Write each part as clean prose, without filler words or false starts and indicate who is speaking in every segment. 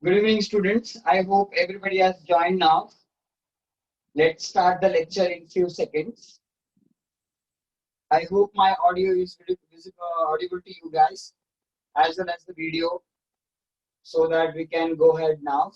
Speaker 1: Good evening, students. I hope everybody has joined now. Let's start the lecture in few seconds. I hope my audio is audible to you guys, as well as the video, so that we can go ahead now.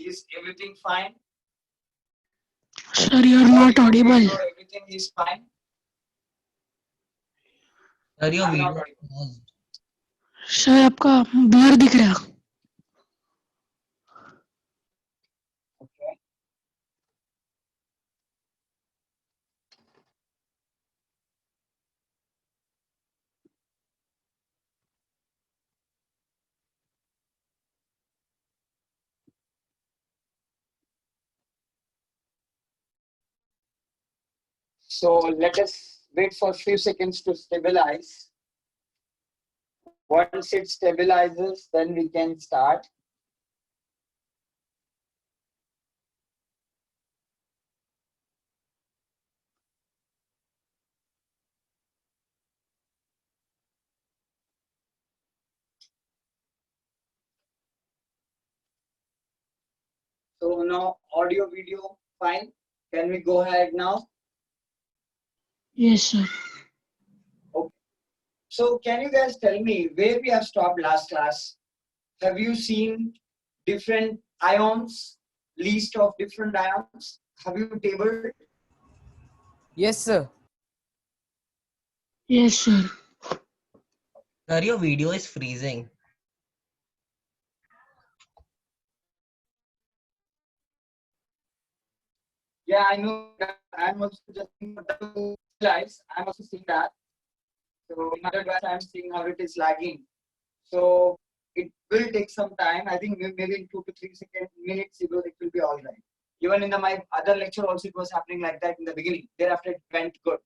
Speaker 1: Is everything fine?
Speaker 2: Sir, you are not audible.
Speaker 1: Everything is fine.
Speaker 3: Sir, your
Speaker 1: I'm not
Speaker 3: video
Speaker 1: audible.
Speaker 3: paused.
Speaker 2: Sir आपका blur दिख रहा है.
Speaker 1: Okay. So let us wait for a few seconds to stabilize. Once it stabilizes, then we can start. So now audio, video, fine. Can we go ahead now?
Speaker 2: Yes, sir.
Speaker 1: Okay. So can you guys tell me where we have stopped last class? Have you seen different ions, list of different ions? Have you tabled?
Speaker 4: Yes, sir.
Speaker 2: Yes, sir.
Speaker 3: Sir, your video is freezing.
Speaker 1: Yeah, I know that. I'm also just lives. I'm also seeing that. So in other device, I'm seeing how it is lagging. So it will take some time. I think maybe in 2 to 3 minutes it will be all right. Even in my other lecture also it was happening like that in the beginning. Thereafter it went good.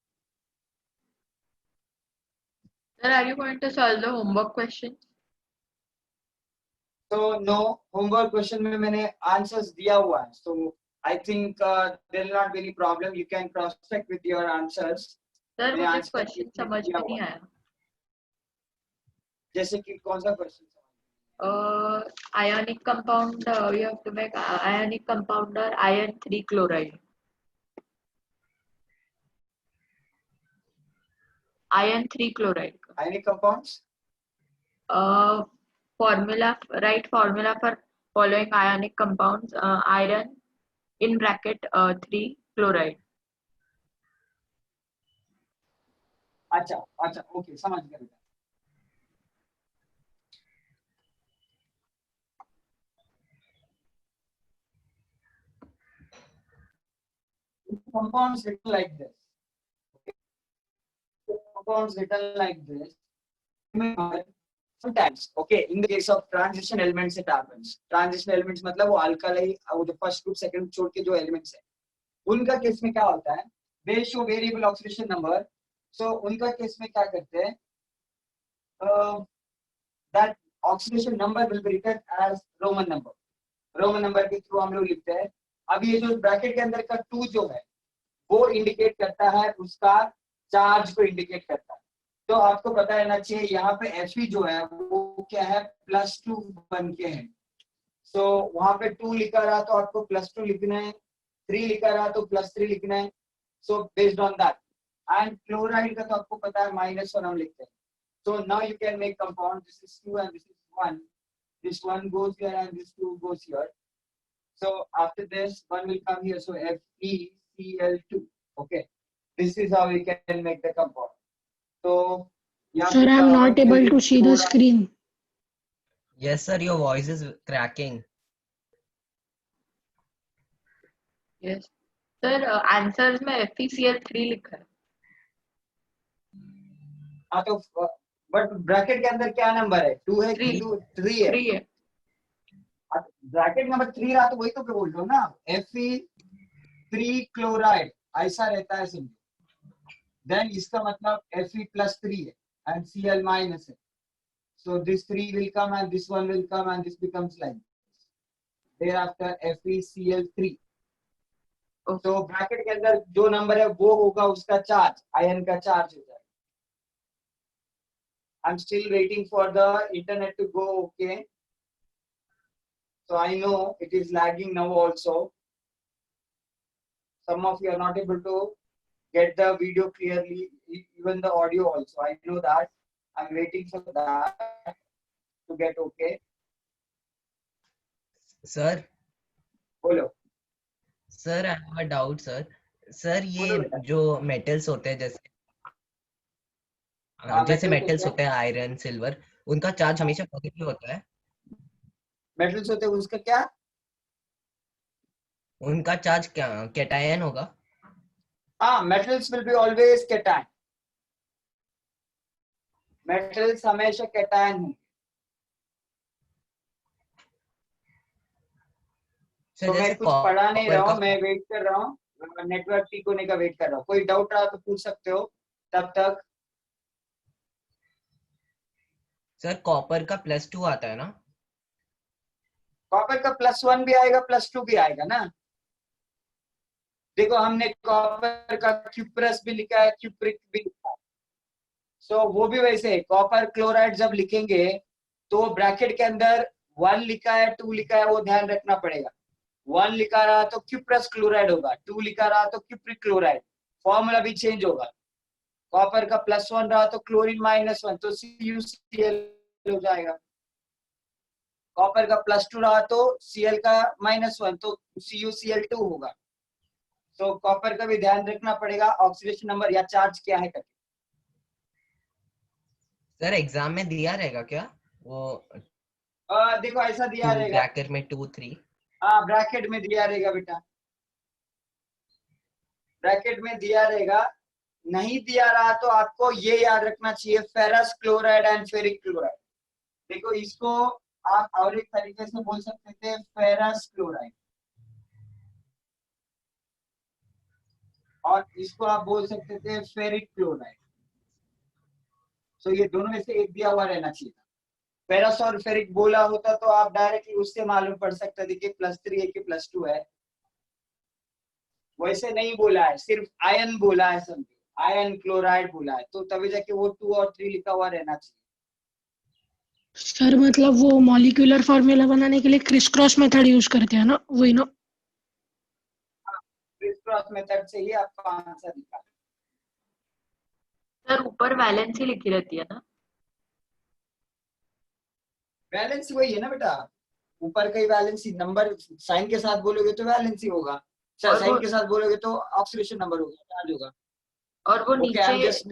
Speaker 5: Sir, are you going to solve the homework question?
Speaker 1: So no, homework question में मैंने answers दिया हुआ है. So I think there will not be any problem. You can cross check with your answers.
Speaker 5: Sir,
Speaker 1: मैंने
Speaker 5: मुझे
Speaker 1: answer
Speaker 5: question समझ
Speaker 1: दिया
Speaker 5: में नहीं
Speaker 1: हुआ है.
Speaker 5: आया.
Speaker 1: जैसे कि कौन सा question?
Speaker 5: Ionic compound, you have to make ionic compounder iron 3 chloride. Iron 3 chloride.
Speaker 1: Ionic compounds?
Speaker 5: Formula, write formula for following ionic compounds. Iron in bracket 3 chloride.
Speaker 1: अच्छा अच्छा ओके समझ गया बेटा. Compounds written like this. Compounds written like this. Remember, sometimes, okay, in the case of transition elements, it happens. Transition elements मतलब वो alkali, वो जो first group, second group छोड़ के जो elements है, उनका केस में क्या होता है? They show variable oxidation number. So उनका केस में क्या करते हैं? That oxidation number will be written as Roman number. Roman number के थ्रू हम लोग लिखते हैं. अब ये जो ब्रैकेट के अंदर का 2 जो है, वो इंडिकेट करता है उसका चार्ज को इंडिकेट करता है. तो आपको पता रहना चाहिए यहाँ पे Fe जो है वो क्या है +2 बन के है. सो वहां पे 2 लिखा रहा तो आपको +2 लिखना है, 3 लिखा रहा तो +3 लिखना है. So based on that. And chloride का तो आपको पता है -1 हम लिखते हैं. So now you can make compound. This is 2 and this is 1. This one goes here and this 2 goes here. So after this, one will come here. So FeCl2. Okay. This is how we can make the compound. So
Speaker 2: Sir, I am not able to see the screen.
Speaker 3: Yes, sir. Your voice is cracking.
Speaker 5: Yes. Sir answers में FeCl3 लिखा है.
Speaker 1: हाँ तो but bracket के अंदर क्या number है? 2 है कि 3 है?
Speaker 5: 3 है.
Speaker 1: ब्रैकेट नंबर 3 रहा तो वही तो बोल रहा हूँ ना, Fe3 क्लोराइड ऐसा रहता है समझो. देन इसका मतलब Fe+3 है and Cl माइनस है. So this 3 will come and this 1 will come and this becomes like this. Thereafter FeCl3.
Speaker 5: Okay.
Speaker 1: तो ब्रैकेट के अंदर जो नंबर है वो होगा उसका चार्ज, आयन का चार्ज हो जाएगा. I'm still waiting for the internet to go okay. So I know it is lagging now also. Some of you are not able to get the video clearly, even the audio also. I know that. I'm waiting for that to get okay.
Speaker 3: Sir,
Speaker 1: बोलो.
Speaker 3: sir, I have a doubt, sir. Sir, ये
Speaker 1: बोलो बेटा.
Speaker 3: जो metals होते हैं जैसे
Speaker 1: हाँ,
Speaker 3: जैसे
Speaker 1: metals
Speaker 3: metals
Speaker 1: होते हैं.
Speaker 3: होते हैं आयरन, सिल्वर, उनका चार्ज हमेशा पॉजिटिव होता है.
Speaker 1: Metals होते हैं उसका क्या?
Speaker 3: उनका चार्ज क्या कैटायन होगा?
Speaker 1: हाँ, metals will be always cation. Metals हमेशा cation होंगे.
Speaker 3: सर
Speaker 1: तो मैं
Speaker 3: जैसे
Speaker 1: कुछ पढ़ा नहीं रहा
Speaker 3: कॉपर
Speaker 1: हूँ,
Speaker 3: का
Speaker 1: मैं वेट कर रहा हूँ, नेटवर्क ठीक होने का वेट कर रहा हूँ. कोई डाउट रहा तो पूछ सकते हो तब तक.
Speaker 3: सर कॉपर का +2 आता है ना?
Speaker 1: कॉपर का +1 भी आएगा +2 भी आएगा ना. देखो हमने कॉपर का क्यूप्रस भी लिखा है, क्यूप्रिक भी लिखा है. सो वो भी वैसे है. कॉपर क्लोराइड जब लिखेंगे तो ब्रैकेट के अंदर 1 लिखा है 2 लिखा है, वो ध्यान रखना पड़ेगा. 1 लिखा रहा तो क्यूप्रस क्लोराइड होगा, 2 लिखा रहा तो क्यूप्रिक क्लोराइड. फॉर्मूला भी चेंज होगा. कॉपर का +1 रहा तो क्लोरीन -1 तो CuCl हो जाएगा. कॉपर का +2 रहा तो Cl का -1 तो CuCl2 होगा. तो कॉपर का भी ध्यान रखना पड़ेगा ऑक्सीडेशन नंबर या चार्ज क्या है करके.
Speaker 3: सर एग्जाम में दिया रहेगा क्या वो
Speaker 1: देखो ऐसा दिया
Speaker 3: 2
Speaker 1: रहेगा.
Speaker 3: ब्रैकेट में 2 3?
Speaker 1: हाँ, ब्रैकेट में दिया रहेगा बेटा, ब्रैकेट में दिया रहेगा. नहीं दिया रहा तो आपको ये याद रखना चाहिए, ferrous chloride and ferric chloride. देखो इसको आप और एक तरीके से बोल सकते थे, फेरस क्लोराइड, और इसको आप बोल सकते थे फेरिक क्लोराइड. तो ये दोनों में से एक दिया हुआ रहना चाहिए था. फेरस और फेरिक बोला होता तो आप डायरेक्टली उससे मालूम पड़ सकता था कि +3 है कि +2 है. वैसे नहीं बोला है, सिर्फ आयन बोला है, समझो आयन क्लोराइड बोला है, तो तभी जाके वो 2 और 3 लिखा हुआ रहना चाहिए.
Speaker 2: सर मतलब वो मॉलिक्यूलर फॉर्मूला बनाने के लिए क्रिस क्रॉस मेथड यूज करते हैं ना, वही ना?
Speaker 1: क्रिस क्रॉस मेथड से ही आपका आंसर निकाला.
Speaker 5: सर ऊपर वैलेंसी लिखी रहती है ना?
Speaker 1: वैलेंसी वही है ना बेटा, ऊपर का ही वैलेंसी नंबर. साइन के साथ बोलोगे तो वैलेंसी होगा,
Speaker 5: और
Speaker 1: साइन
Speaker 5: वो
Speaker 1: के साथ बोलोगे तो ऑक्सीडेशन नंबर होगा, चार्ज होगा.
Speaker 5: और वो
Speaker 1: ओके, आई एम
Speaker 5: नीचे
Speaker 1: जस्ट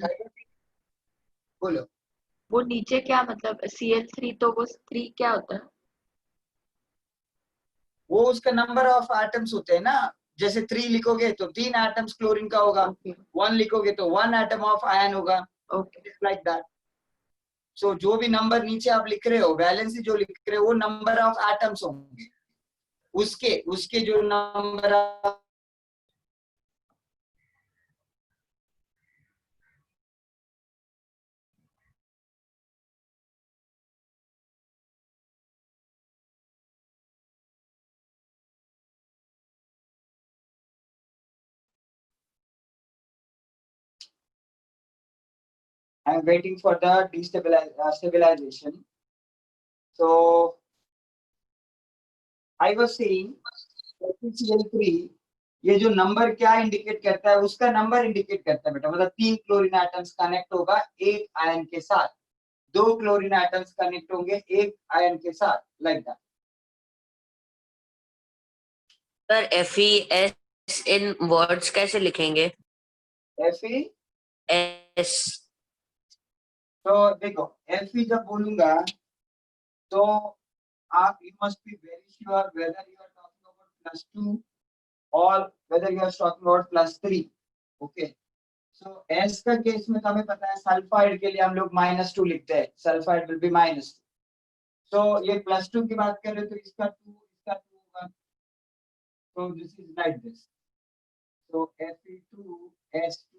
Speaker 1: बोलो.
Speaker 5: वो नीचे क्या मतलब Cl3, तो वो 3 क्या होता है?
Speaker 1: वो उसका नंबर ऑफ एटम्स होते हैं ना. जैसे 3 लिखोगे तो 3 एटम्स क्लोरीन का होगा,
Speaker 5: ओके
Speaker 1: 1 लिखोगे तो 1 एटम ऑफ आयन होगा.
Speaker 5: ओके.
Speaker 1: Like that. सो जो भी नंबर नीचे आप लिख रहे हो, वैलेंसी जो लिख रहे हो, वो नंबर ऑफ एटम्स होंगे, उसके उसके जो number. I am waiting for the stabilization. So I was saying FeCl3, ये जो नंबर क्या इंडिकेट करता है, उसका नंबर इंडिकेट करता है बेटा. मतलब 3 क्लोरीन एटम्स कनेक्ट होगा एक आयन के साथ, 2 क्लोरीन एटम्स कनेक्ट होंगे एक आयन के साथ, like that.
Speaker 6: Sir FeS in words कैसे लिखेंगे?
Speaker 1: FeS. तो देखो Fe जब बोलूंगा तो आप you must be very sure whether you are talking about +2 or whether you are talking about +3. Okay. So S का केस में तो हमें पता है सल्फाइड के लिए हम लोग -2 लिखते हैं, सल्फाइड विल बी -2. तो ये +2 की बात करें तो इसका 2 होगा. So this is like this. So Fe2S2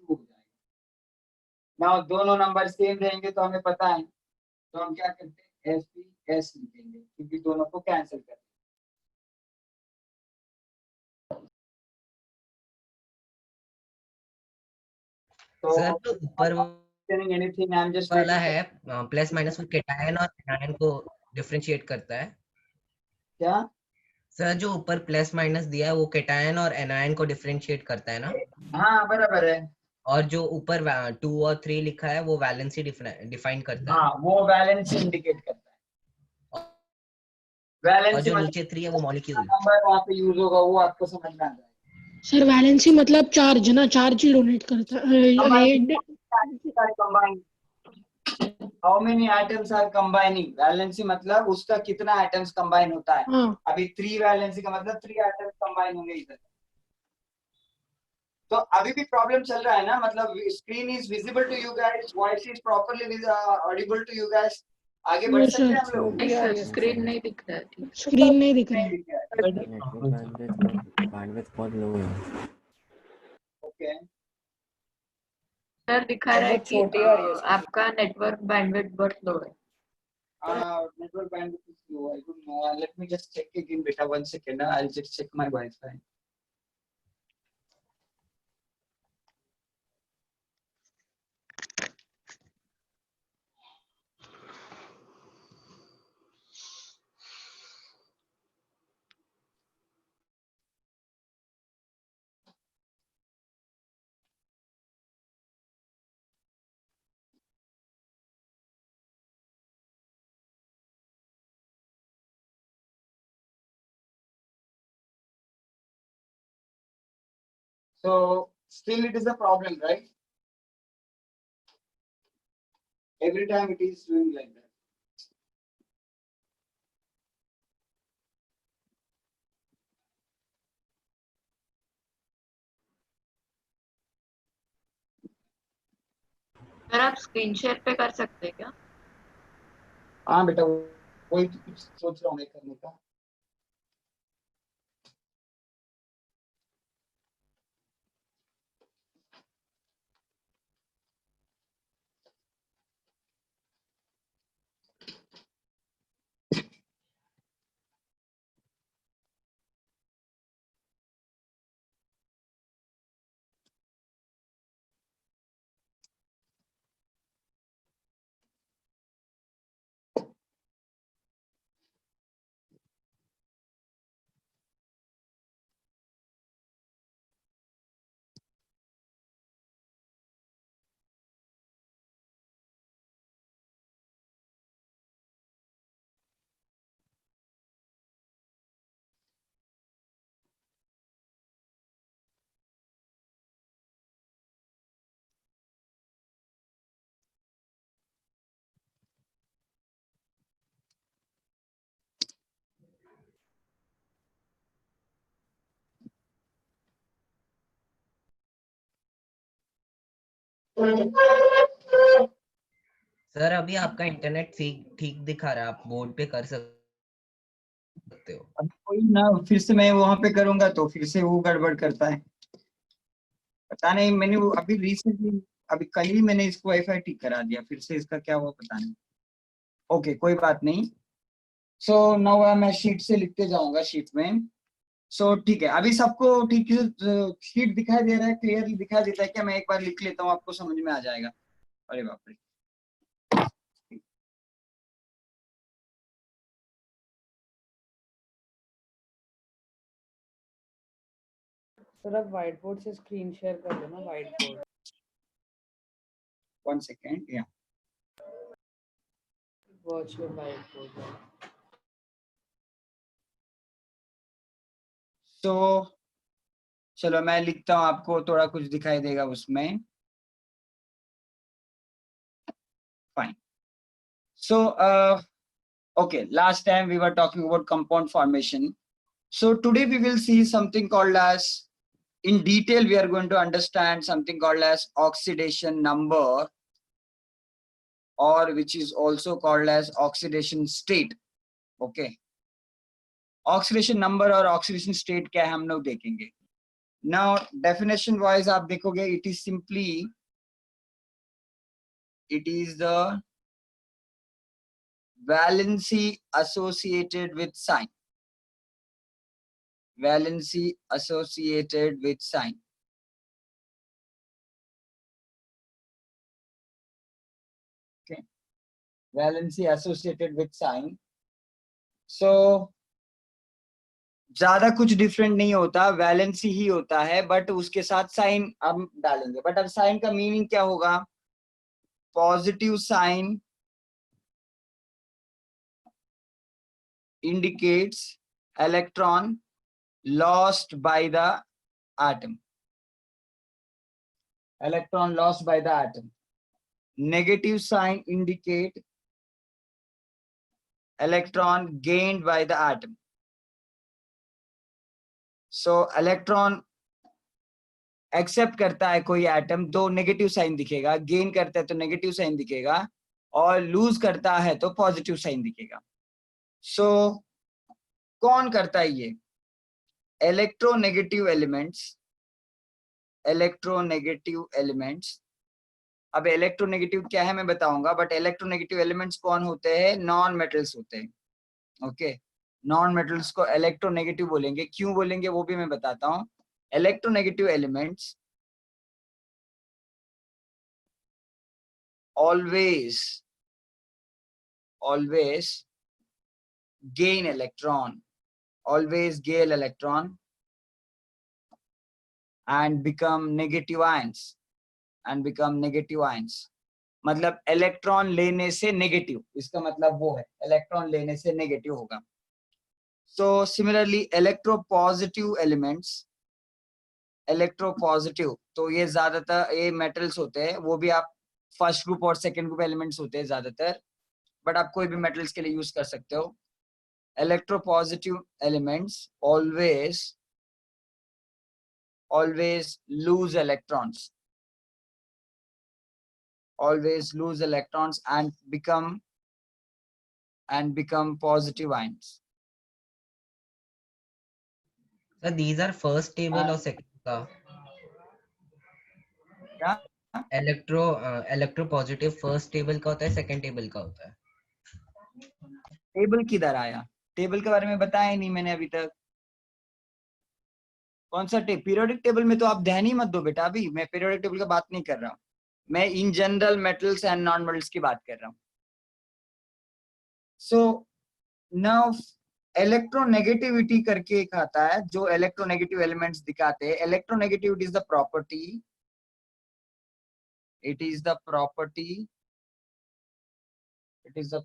Speaker 1: हो जाएगा. Now दोनों नंबर सेम रहेंगे तो हमें पता है, तो हम क्या करते हैं FeS लिखेंगे क्योंकि दोनों को कैंसिल करते हैं. तो
Speaker 3: सर जो ऊपर
Speaker 1: anything, I'm just
Speaker 3: वाला है प्लस माइनस, वो केटायन और एनायन को डिफरेंशिएट करता है.
Speaker 1: क्या
Speaker 3: सर जो ऊपर प्लस माइनस दिया है वो केटायन और एनायन को डिफरेंशिएट करता है ना.
Speaker 1: हाँ बराबर है.
Speaker 3: और जो ऊपर 2 और 3 लिखा है वो वैलेंसी डिफाइन करता है.
Speaker 1: हाँ वो वैलेंस इंडिकेट करता है.
Speaker 3: और
Speaker 1: वैलेंस
Speaker 3: जो नीचे 3 है वो मॉलिक्यूल.
Speaker 1: नंबर वहाँ पे यूज होगा वो आपको समझ में आ जाएगा.
Speaker 2: सर वैलेंसी मतलब चार्ज ना, चार्ज ही डोनेट करता है.
Speaker 1: How many atoms are combining? Valency मतलब उसका कितना एटम्स कंबाइन होता है.
Speaker 2: हाँ.
Speaker 1: अभी 3 वैलेंसी का मतलब 3 एटम्स कंबाइन होंगे इधर. तो अभी भी प्रॉब्लम चल रहा है ना, मतलब screen is visible to you guys, voice is properly audible to you guys. आगे बढ़
Speaker 2: No,
Speaker 1: सकते हैं
Speaker 2: sir.
Speaker 1: हम लोग.
Speaker 5: नहीं सर, स्क्रीन नहीं दिख रहा है.
Speaker 2: स्क्रीन नहीं दिख रहा है.
Speaker 7: बैंडविड्थ बहुत लो है.
Speaker 1: ओके.
Speaker 5: सर दिखा रहा है कि आपका नेटवर्क बैंडविड्थ बहुत लो है.
Speaker 1: Network bandwidth is low. I don't know. Let me just check again, beta. 1 second. I'll just check my Wi-Fi. So still it is a problem, right? Every time it is doing like that.
Speaker 5: Sir आप screen share पे कर सकते हैं क्या?
Speaker 1: हाँ बेटा, वही तो कुछ सोच रहा हूँ मैं करने का.
Speaker 3: सर अभी आपका इंटरनेट ठीक दिखा रहा है, आप बोर्ड पे कर सकते हो.
Speaker 1: अब कोई ना, फिर से मैं वहां पे करूंगा तो फिर से वो गड़बड़ करता है. पता नहीं, मैंने वो अभी रिसेंटली अभी कल ही मैंने इसको वाईफाई ठीक करा दिया, फिर से इसका क्या हुआ पता नहीं. ओके कोई बात नहीं. सो नाउ मैं शीट से लिखते जाऊंगा शीट में. सो ठीक है, अभी सबको ठीक है, शीट दिखाई दे रहा है, क्लियरली दिखाई देता है क्या? मैं एक बार लिख लेता हूँ, आपको समझ में आ जाएगा. अरे बाप रे.
Speaker 4: सर आप व्हाइट बोर्ड से स्क्रीन शेयर कर देना. White board.
Speaker 1: 1 second. या
Speaker 4: वर्चुअल व्हाइट बोर्ड.
Speaker 1: तो चलो मैं लिखता हूँ, आपको थोड़ा कुछ दिखाई देगा उसमें. Fine. So Okay, last time we were talking about compound formation. So today we will see something called as, in detail, we are going to understand something called as oxidation number, or which is also called as oxidation state. Okay. Oxidation number और oxidation state क्या है हम लोग देखेंगे. Now definition wise आप देखोगे, it is simply, it is the valency associated with sign. Valency associated with sign. Okay. Valency associated with sign. So ज्यादा कुछ डिफरेंट नहीं होता, वैलेंसी ही होता है, बट उसके साथ साइन हम डालेंगे. बट अब साइन का मीनिंग क्या होगा? Positive sign indicates electron lost by the atom. Electron lost by the atom. Negative sign indicate electron gained by the atom. So electron accept करता है कोई एटम तो नेगेटिव साइन दिखेगा, गेन करता है तो नेगेटिव साइन दिखेगा, और लूज करता है तो पॉजिटिव साइन दिखेगा. सो कौन करता है ये? Electronegative elements. Electronegative elements. अब इलेक्ट्रोनेगेटिव क्या है मैं बताऊंगा, बट इलेक्ट्रोनेगेटिव एलिमेंट्स कौन होते हैं? नॉन मेटल्स होते हैं. ओके, नॉन मेटल्स को इलेक्ट्रोनेगेटिव बोलेंगे. क्यों बोलेंगे वो भी मैं बताता हूं. Electronegative elements always gain electron, always gain electron and become negative ions, मतलब इलेक्ट्रॉन लेने से नेगेटिव, इसका मतलब वो है इलेक्ट्रॉन लेने से नेगेटिव होगा. So similarly electropositive elements, electropositive तो ये ज्यादातर ये मेटल्स होते हैं, वो भी आप फर्स्ट ग्रुप और सेकंड ग्रुप एलिमेंट्स होते हैं ज्यादातर, बट आप कोई भी मेटल्स के लिए यूज कर सकते हो. Electropositive elements always lose electrons, and become positive ions.
Speaker 3: So these are first table और second का.
Speaker 1: क्या?
Speaker 3: इलेक्ट्रो पॉजिटिव फर्स्ट टेबल का होता है, सेकंड टेबल का होता है.
Speaker 1: टेबल किधर आया? टेबल के बारे में बताया ही नहीं मैंने अभी तक. कौन सा पीरियोडिक टेबल में तो आप ध्यान ही मत दो बेटा. अभी मैं पीरियोडिक टेबल की बात नहीं कर रहा हूँ, मैं in general metals and non metals की बात कर रहा हूँ. सो नाउ इलेक्ट्रोनेगेटिविटी करके एक आता है जो इलेक्ट्रोनेगेटिव एलिमेंट्स दिखाते हैं. Electronegativity is the property, it is the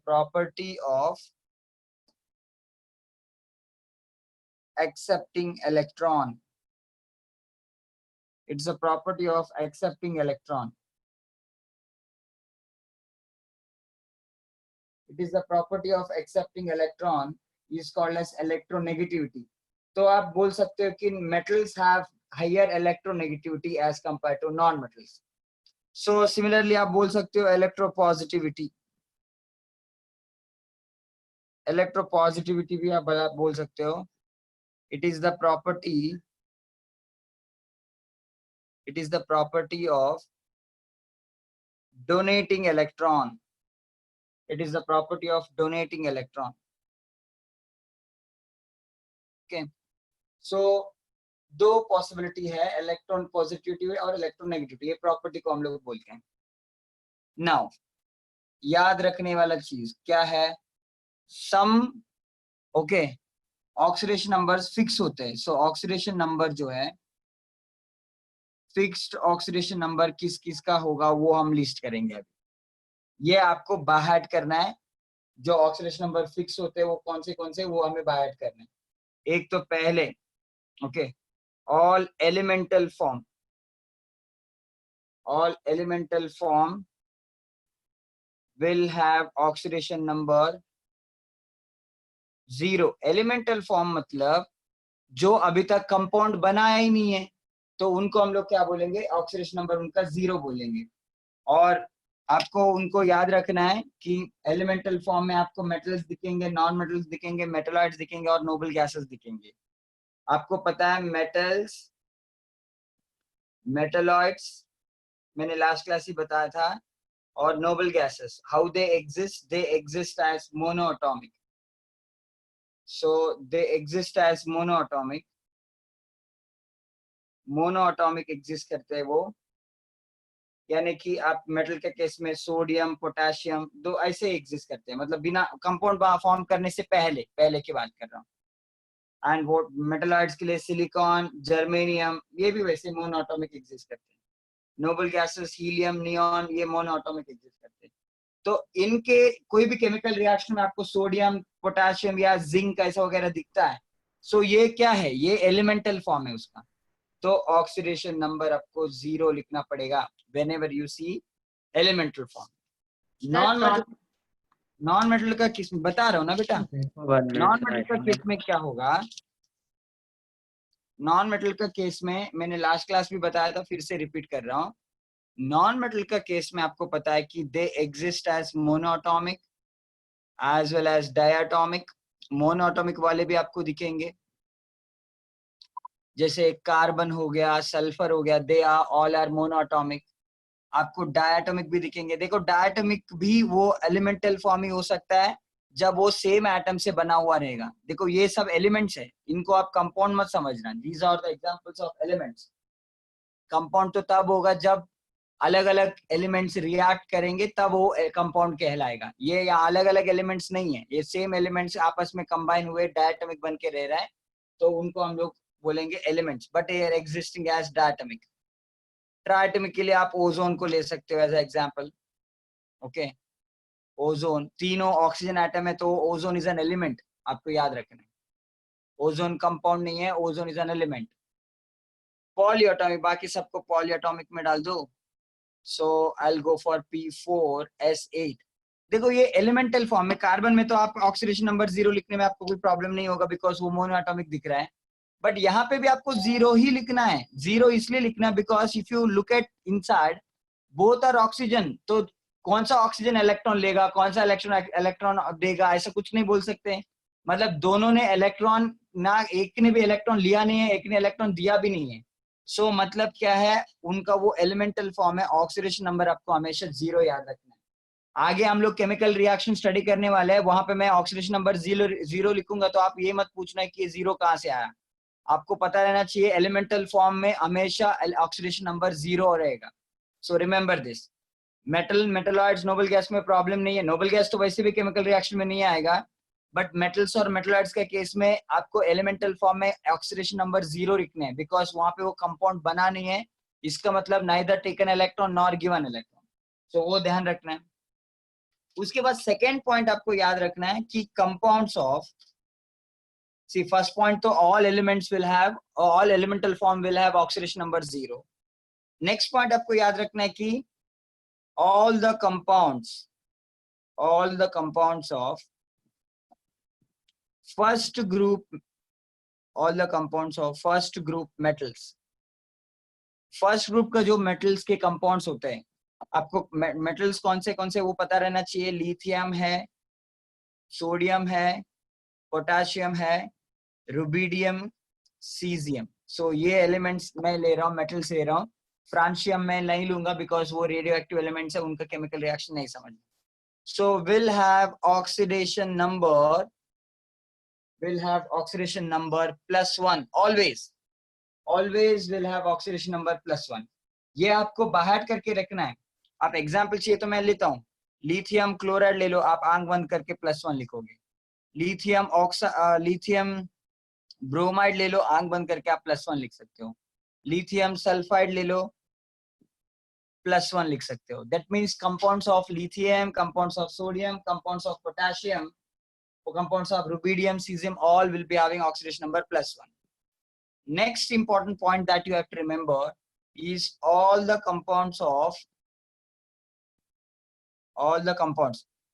Speaker 1: property of accepting electron. It's a property of accepting electron. It is the property of accepting electron is called as electronegativity. तो आप बोल सकते हो कि metals have higher electronegativity as compared to non-metals. So similarly आप बोल सकते हो electropositivity. Electropositivity भी आप बोल सकते हो. It is the property of donating electron. It is the property of donating electron. Okay. So दो पॉसिबिलिटी है, इलेक्ट्रॉन पॉजिटिविटी और इलेक्ट्रोनेगेटिविटी. ये प्रॉपर्टी को हम लोग बोलते हैं. नाउ याद रखने वाला चीज क्या है? सम ओके ऑक्सीडेशन नंबर्स फिक्स होते हैं. सो ऑक्सीडेशन नंबर जो है, फिक्स्ड ऑक्सीडेशन नंबर किस किस का होगा वो हम लिस्ट करेंगे. अभी ये आपको बाहर करना है. जो ऑक्सीडेशन नंबर फिक्स होते हैं वो कौन से वो हमें बाहर करना है. एक तो पहले okay all elemental form will have oxidation number zero. Elemental form मतलब जो अभी तक कंपाउंड बनाया ही नहीं है, तो उनको हम लोग क्या बोलेंगे, ऑक्सीडेशन नंबर उनका 0 बोलेंगे। और आपको उनको याद रखना है कि एलिमेंटल फॉर्म में आपको मेटल्स दिखेंगे, नॉन मेटल्स दिखेंगे, मेटलॉइड्स दिखेंगे और नोबल गैसेस दिखेंगे। आपको पता है मेटल्स, मेटलॉइड्स मैंने लास्ट क्लास ही बताया था, और noble gases how they exist as monoatomic. So they exist as monoatomic exist करते हैं वो, यानी कि आप मेटल के केस में सोडियम पोटेशियम दो ऐसे एग्जिस्ट करते हैं, मतलब बिना कंपाउंड फॉर्म करने से पहले की बात कर रहा हूँ। एंड वो मेटलॉइड्स के लिए सिलिकॉन, जर्मेनियम, ये भी वैसे मोनोएटॉमिक एग्जिस्ट करते हैं। नोबल गैसेस हीलियम, नियॉन, ये मोनोएटॉमिक एग्जिस्ट करते हैं। तो इनके कोई भी केमिकल रिएक्शन में आपको सोडियम, पोटेशियम या जिंक ऐसा वगैरह दिखता है, सो ये क्या है, ये एलिमेंटल फॉर्म है उसका। तो ऑक्सीडेशन नंबर आपको 0 लिखना पड़ेगा whenever you see elemental form. Non metal का किस में बता रहा हूँ ना बेटा, नॉन मेटल का केस में क्या होगा, नॉन मेटल का केस में मैंने लास्ट क्लास भी बताया था, फिर से रिपीट कर रहा हूँ। नॉन मेटल का केस में आपको पता है कि they exist as monoatomic as well as diatomic. Monoatomic वाले भी आपको दिखेंगे, जैसे कार्बन हो गया, सल्फर हो गया, they are all are monoatomic. आपको डायटोमिक भी दिखेंगे। देखो डायटोमिक भी वो एलिमेंटल फॉर्म ही हो सकता है जब वो सेम एटम से बना हुआ रहेगा। देखो ये सब एलिमेंट्स है, इनको आप कंपाउंड मत समझना। These are the examples of elements. Compound तो तब होगा जब अलग अलग एलिमेंट्स रिएक्ट करेंगे, तब वो कंपाउंड कहलाएगा। ये यहाँ अलग अलग एलिमेंट्स नहीं है, ये सेम एलिमेंट्स आपस में कंबाइन हुए डायटोमिक बन के रह रहा है, तो उनको हम लोग बोलेंगे एलिमेंट्स, बट ये एग्जिस्टिंग एज डायटोमिक। ट्राइटोमिक के लिए आप ओजोन को ले सकते हो एज एग्जांपल। ओके, ओजोन, तीनों ऑक्सीजन एटम है, तो ओजोन इज एन एलिमेंट, आपको याद रखना है। ओजोन कंपाउंड नहीं है, ozone is an element. Polyatomic, बाकी सबको पॉलीएटॉमिक में डाल दो। So I will go for P4S8। देखो ये एलिमेंटल फॉर्म में, कार्बन में तो आप ऑक्सीडेशन नंबर 0 लिखने में आपको कोई प्रॉब्लम नहीं होगा, बिकॉज वो मोनोएटॉमिक दिख रहा है। बट यहाँ पे भी आपको 0 ही लिखना है। 0 इसलिए लिखना because if you look at inside both are oxygen, तो कौन सा ऑक्सीजन इलेक्ट्रॉन लेगा, कौन सा इलेक्ट्रॉन देगा, ऐसा कुछ नहीं बोल सकते। मतलब दोनों ने इलेक्ट्रॉन, ना एक ने भी इलेक्ट्रॉन लिया नहीं है, एक ने इलेक्ट्रॉन दिया भी नहीं है। सो मतलब क्या है, उनका वो एलिमेंटल फॉर्म है। ऑक्सीडेशन नंबर आपको हमेशा 0 याद रखना है। आगे हम लोग केमिकल रिएक्शन स्टडी करने वाले हैं, वहां पे मैं ऑक्सीडेशन नंबर 0 लिखूंगा, तो आप ये मत पूछना कि ये 0 कहाँ से आया। आपको पता रहना चाहिए एलिमेंटल फॉर्म में हमेशा ऑक्सीडेशन नंबर 0 रहेगा। So remember this. Metalloids, noble gas में प्रॉब्लम नहीं है। नोबल गैस तो वैसे भी केमिकल रिएक्शन में नहीं आएगा, बट मेटल्स और मेटलॉइड्स के केस में आपको एलिमेंटल फॉर्म में ऑक्सीडेशन नंबर 0 लिखने हैं, बिकॉज वहां पे वो कंपाउंड बना नहीं है। इसका मतलब neither taken electron nor given electron. So वो ध्यान रखना है। उसके बाद सेकेंड पॉइंट आपको याद रखना है कि compounds of, see first point, so all elements will have, all elemental form will have oxidation number 0. Next point आपको याद रखना है कि all the compounds of first group, all the compounds of first group metals, first group का जो metals के compounds होते हैं, आपको मेटल्स कौन से वो पता रहना चाहिए। लिथियम है, सोडियम है, पोटेशियम है, रुबिडियम, सीजियम। सो ये एलिमेंट्स मैं ले रहा हूँ, मेटल्स ले रहा हूँ। फ्रांशियम मैं नहीं लूंगा बिकॉज वो रेडियो एक्टिव एलिमेंट्स है, उनका केमिकल रिएक्शन नहीं समझ। So will have oxidation number +1 always will have oxidation number +1। ये आपको बाहर करके रखना है। आप एग्जाम्पल चाहिए तो मैं लेता हूँ, लिथियम क्लोराइड ले लो, आप आंख बंद करके +1 लिखोगे। लिथियम ब्रोमाइड ले लो, आंख बंद करके आप +1 लिख सकते हो। लिथियम सल्फाइड ले लो, +1 लिख सकते हो। That means compounds of lithium, compounds of sodium, compounds of potassium, compounds of rubidium, cesium, all will be having oxidation number +1. Next important point that you have to remember is all the compounds।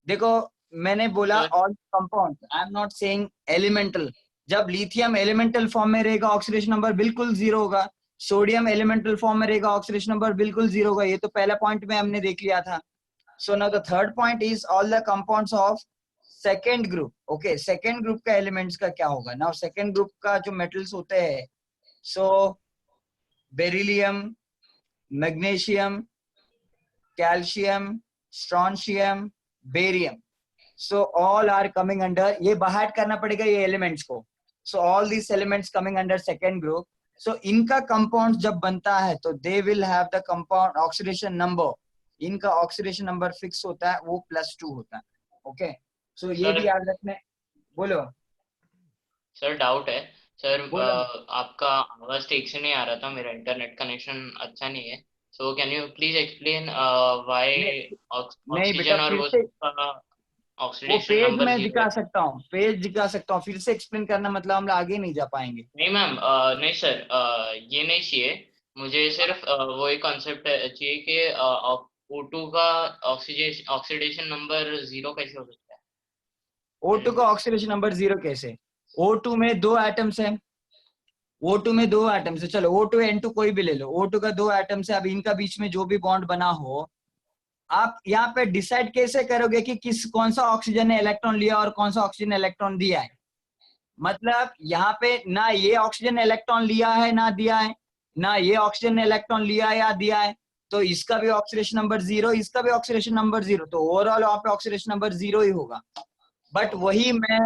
Speaker 1: देखो मैंने बोला
Speaker 7: Sir.
Speaker 1: All compound, I am not saying elemental. जब lithium elemental form में रहेगा oxidation number बिल्कुल 0 होगा, sodium elemental form में रहेगा ऑक्सीडेशन नंबर बिल्कुल 0 होगा। ये तो पहला पॉइंट में हमने देख लिया था। So now the third point is all the compounds of second group. Okay, second group का एलिमेंट्स का क्या होगा? नाउ सेकेंड ग्रुप का जो मेटल्स होते हैं, so beryllium, magnesium, calcium, strontium, barium, so all are coming under, ये बाहर करना पड़ेगा ये एलिमेंट्स को। so all these elements coming under second group, so इनका कंपाउंड जब बनता है तो they will have the compound oxidation number, इनका ऑक्सीडेशन नंबर फिक्स होता है, वो +2 होता है। ओके, सो ये भी याद रखना है। बोलो
Speaker 7: सर डाउट है सर,
Speaker 1: बोलो।
Speaker 7: आपका आवाज ठीक से नहीं आ रहा था, मेरा इंटरनेट कनेक्शन अच्छा नहीं है। So can you please explain why
Speaker 1: नहीं बेटा,
Speaker 7: ऑक्सीजन और
Speaker 1: फिर
Speaker 7: वो
Speaker 1: से वो
Speaker 7: ऑक्सीडेशन
Speaker 1: पेज
Speaker 7: नंबर
Speaker 1: मैं
Speaker 7: 0
Speaker 1: दिखा
Speaker 7: है?
Speaker 1: सकता हूँ, पेज दिखा सकता हूँ, फिर से एक्सप्लेन करना मतलब हम आगे नहीं जा पाएंगे।
Speaker 7: नहीं मैम, नहीं सर, ये नहीं चाहिए मुझे, सिर्फ वो एक कॉन्सेप्ट चाहिए कि O2 का ऑक्सीडेशन नंबर 0 कैसे हो सकता है?
Speaker 1: O2 का ऑक्सीडेशन नंबर 0 कैसे? O2 में 2 एटम्स हैं, O2 में 2 एटम्स है, चलो O2 N2 कोई भी ले लो, O2 का 2 एटम्स है। अब इनका बीच में जो भी बॉन्ड बना हो, आप यहाँ पे डिसाइड कैसे करोगे कि कौन सा ऑक्सीजन ने इलेक्ट्रॉन लिया और कौन सा ऑक्सीजन ने इलेक्ट्रॉन दिया है? मतलब यहाँ पे ना ये ऑक्सीजन ने इलेक्ट्रॉन लिया है ना दिया है, ना ये ऑक्सीजन ने इलेक्ट्रॉन लिया है या दिया है, तो इसका भी ऑक्सीडेशन नंबर 0, इसका भी ऑक्सीडेशन नंबर 0, तो ओवरऑल वहां पे ऑक्सीडेशन नंबर 0 ही होगा। बट वही मैं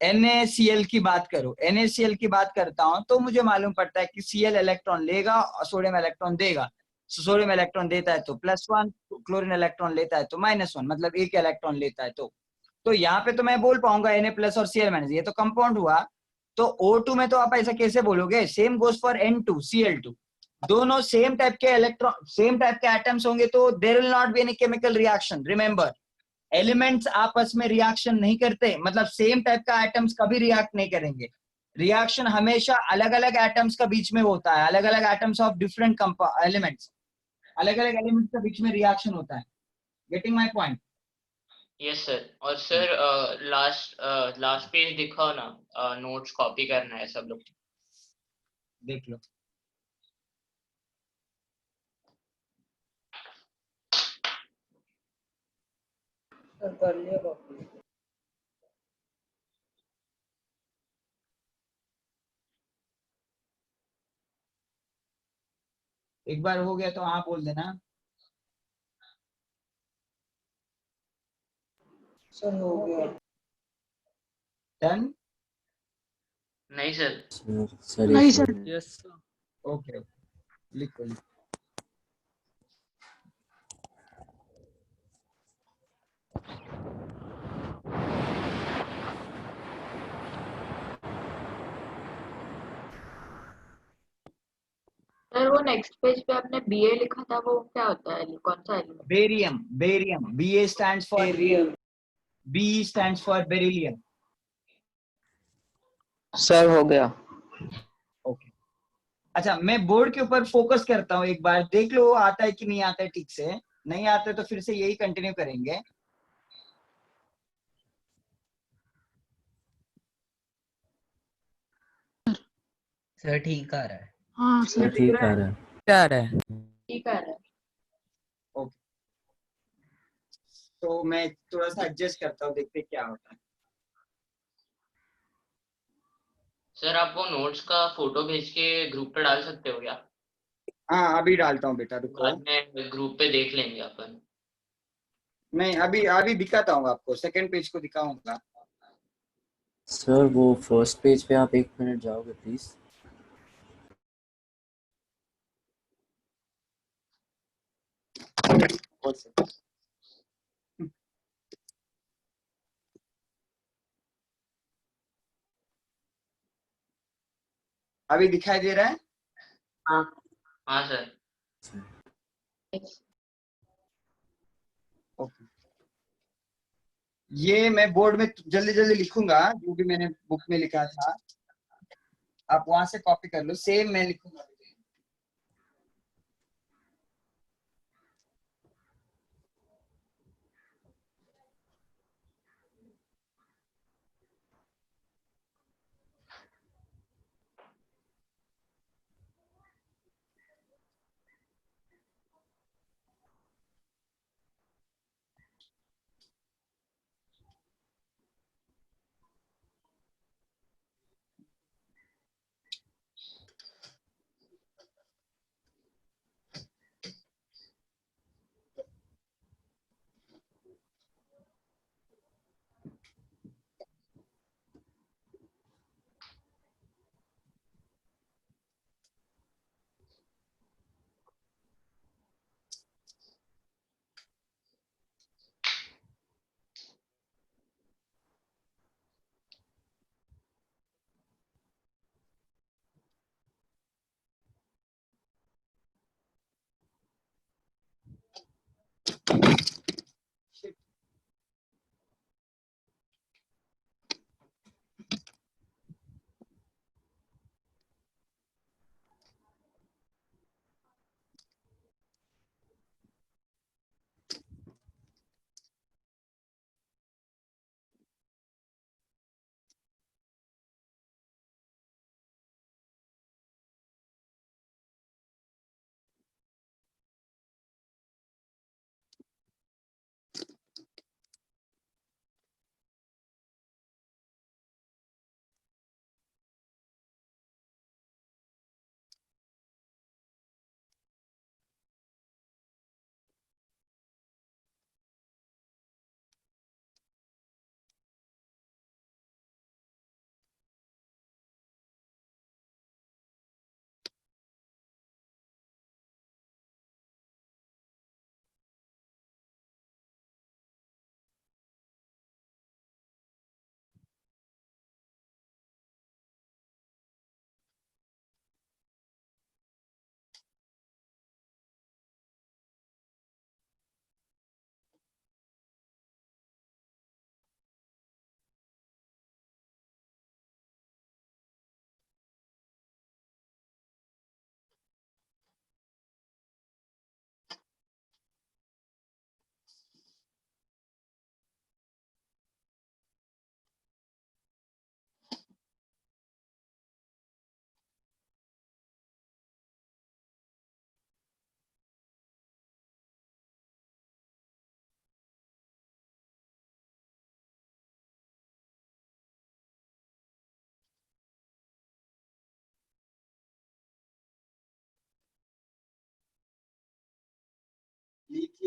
Speaker 1: NaCl की बात करूं, NaCl की बात करता हूं तो मुझे मालूम पड़ता है कि Cl इलेक्ट्रॉन लेगा और सोडियम इलेक्ट्रॉन देगा। सोडियम इलेक्ट्रॉन देता है तो +1, क्लोरीन इलेक्ट्रॉन लेता है तो -1, मतलब एक इलेक्ट्रॉन लेता है तो यहाँ पे तो मैं बोल पाऊंगा Na+ और Cl-, ये तो कंपाउंड हुआ। तो O2 में तो आप ऐसा कैसे बोलोगे? Same goes for N2 Cl2, दोनों सेम टाइप के इलेक्ट्रॉन, सेम टाइप के एटम्स होंगे तो there will not be any chemical reaction. Remember, elements आपस में रिएक्शन नहीं करते, मतलब सेम टाइप का एटम्स कभी रिएक्ट नहीं करेंगे। रिएक्शन हमेशा अलग अलग एटम्स का बीच में होता है, अलग अलग एटम्स ऑफ डिफरेंट एलिमेंट्स, अलग अलग एलिमेंट्स का बीच में रिएक्शन होता है। Getting my point?
Speaker 7: Yes sir. और सर लास्ट पेज दिखाओ ना, नोट्स कॉपी करना है सब लोग।
Speaker 1: देख लो।
Speaker 4: सर कर लिया कॉपी।
Speaker 1: एक बार हो गया तो हाँ बोल देना।
Speaker 4: सर हो गया।
Speaker 1: डन?
Speaker 7: नहीं सर।
Speaker 2: नहीं सर।
Speaker 1: ओके, लिखो।
Speaker 5: सर वो नेक्स्ट पेज पे आपने BA लिखा था, वो क्या होता है, कौन सा element?
Speaker 1: Barium, barium, BA stands for
Speaker 4: barium.
Speaker 1: B stands for beryllium।
Speaker 3: Sir हो गया।
Speaker 1: ओके, अच्छा मैं बोर्ड के ऊपर फोकस करता हूँ, एक बार देख लो आता है कि नहीं आता है ठीक से। नहीं आता है तो फिर से यही कंटिन्यू करेंगे।
Speaker 3: सर ठीक आ रहा है।
Speaker 2: हाँ सर।
Speaker 1: ठीक आ रहा है।
Speaker 5: ठीक है।
Speaker 1: ओके, तो मैं थोड़ा सा एडजस्ट करता हूँ, देखते क्या होता है।
Speaker 7: सर आप वो नोट्स का फोटो भेज के ग्रुप पे डाल सकते हो क्या?
Speaker 1: हाँ अभी डालता हूँ बेटा, रुको।
Speaker 7: बाद में ग्रुप पे देख लेंगे अपन।
Speaker 1: नहीं अभी अभी दिखाता हूँ आपको, सेकंड पेज को दिखाऊंगा।
Speaker 8: सर वो फर्स्ट पेज पे आप 1 मिनट जाओगे प्लीज?
Speaker 1: अभी दिखाई दे रहा है?
Speaker 7: हाँ हाँ सर।
Speaker 1: ओके, ये मैं बोर्ड में जल्दी जल्दी लिखूंगा जो भी मैंने बुक में लिखा था, आप वहां से कॉपी कर लो, सेम मैं लिखूंगा।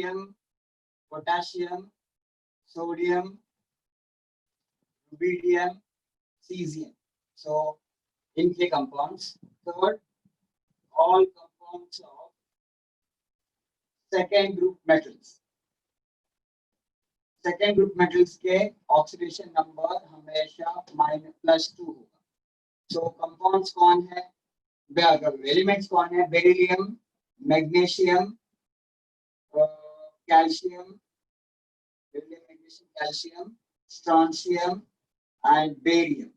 Speaker 1: Lithium, potassium, sodium, rubidium, cesium. So इनके compounds. Third, all compounds of second group metals. Second group metals के oxidation number हमेशा -+2 होगा. So compounds कौन है? Elements कौन है? Beryllium, magnesium, calcium, beryllium, magnesium, calcium, strontium, and barium.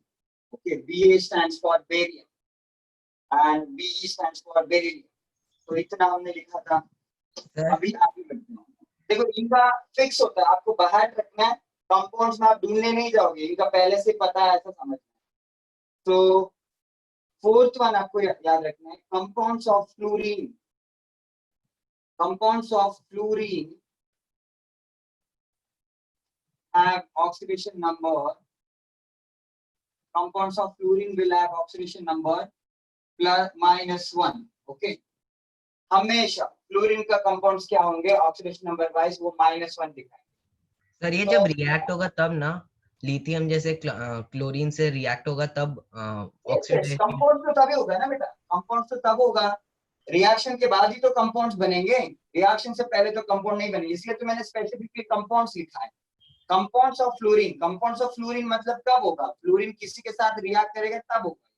Speaker 1: Okay, Ba stands for barium and Be stands for beryllium. तो इतना हमने लिखा था.
Speaker 3: सर
Speaker 1: अभी आगे बढ़ते हैं. देखो इनका फिक्स होता है, आपको बाहर रखना है. कंपाउंड्स में आप ढूंढने नहीं जाओगे, इनका पहले से पता है, ऐसा समझना है. तो फोर्थ वन आपको याद रखना है, compounds of fluorine. Compounds of fluorine have oxidation number. Compounds of fluorine will have oxidation number +-1. Okay. हमेशा फ्लोरीन का कंपाउंड्स क्या होंगे ऑक्सीडेशन नंबर वाइज, वो -1 दिखाएंगे.
Speaker 3: सर ये जब रिएक्ट होगा तब ना, लिथियम जैसे क्लोरीन से रिएक्ट होगा तब ऑक्सीडेशन.
Speaker 1: कंपाउंड तो तभी होगा ना बेटा, कंपाउंड तो तब होगा, रिएक्शन के बाद ही तो कंपाउंड्स बनेंगे. रिएक्शन से पहले तो कंपाउंड नहीं बनेंगे, इसलिए तो मैंने स्पेसिफिकली कंपाउंड्स लिखा है. Compounds of fluorine. Compounds of fluorine मतलब कब होगा? फ्लोरीन किसी के साथ रिएक्ट करेगा तब होगा.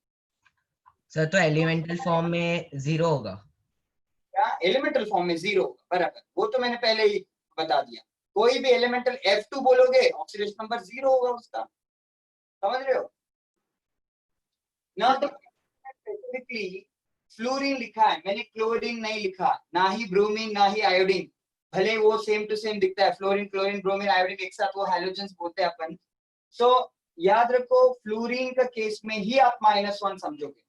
Speaker 3: सर तो एलिमेंटल फॉर्म में 0 होगा.
Speaker 1: क्या एलिमेंटल फॉर्म में 0 होगा? बराबर, वो तो मैंने पहले ही बता दिया. कोई भी एलिमेंटल F2 बोलोगे ऑक्सीडेशन नंबर 0 होगा उसका. समझ रहे हो ना? तो स्पेसिफिकली फ्लोरीन लिखा है, मैंने क्लोरीन नहीं लिखा, ना ही ब्रोमीन ना ही आयोडीन. भले वो सेम टू सेम दिखता है, फ्लोरीन, क्लोरीन, ब्रोमीन, आयोडीन एक साथ वो हैलोजेंस बोलते हैं अपन. सो याद रखो फ्लोरीन का केस में ही आप -1 समझोगे,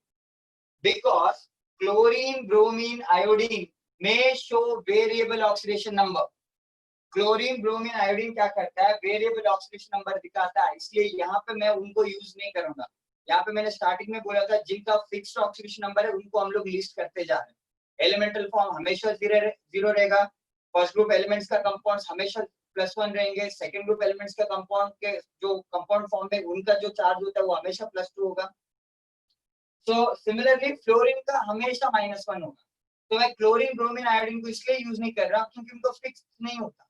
Speaker 1: बिकॉज क्लोरीन, ब्रोमीन, आयोडीन में show variable oxidation number. Chlorine, bromine, iodine क्या करता है? वेरिएबल ऑक्सीडेशन नंबर दिखाता है. इसलिए यहाँ पे मैं उनको यूज नहीं करूंगा. यहाँ पे मैंने स्टार्टिंग में बोला था जिनका फिक्स्ड ऑक्सीडेशन नंबर है उनको हम लोग लिस्ट करते जा रहे हैं. एलिमेंटल फॉर्म हमेशा 0 रहेगा. फर्स्ट ग्रुप एलिमेंट्स का कंपाउंड्स हमेशा +1 रहेंगे. सेकंड ग्रुप एलिमेंट्स का कंपाउंड के जो कंपाउंड फॉर्म में उनका जो चार्ज होता है वो हमेशा +2 होगा. सो सिमिलरली फ्लोरीन का हमेशा -1 होगा. तो मैं क्लोरीन, ब्रोमीन, आयोडीन को इसलिए यूज नहीं कर रहा क्योंकि उनको फिक्स नहीं होता.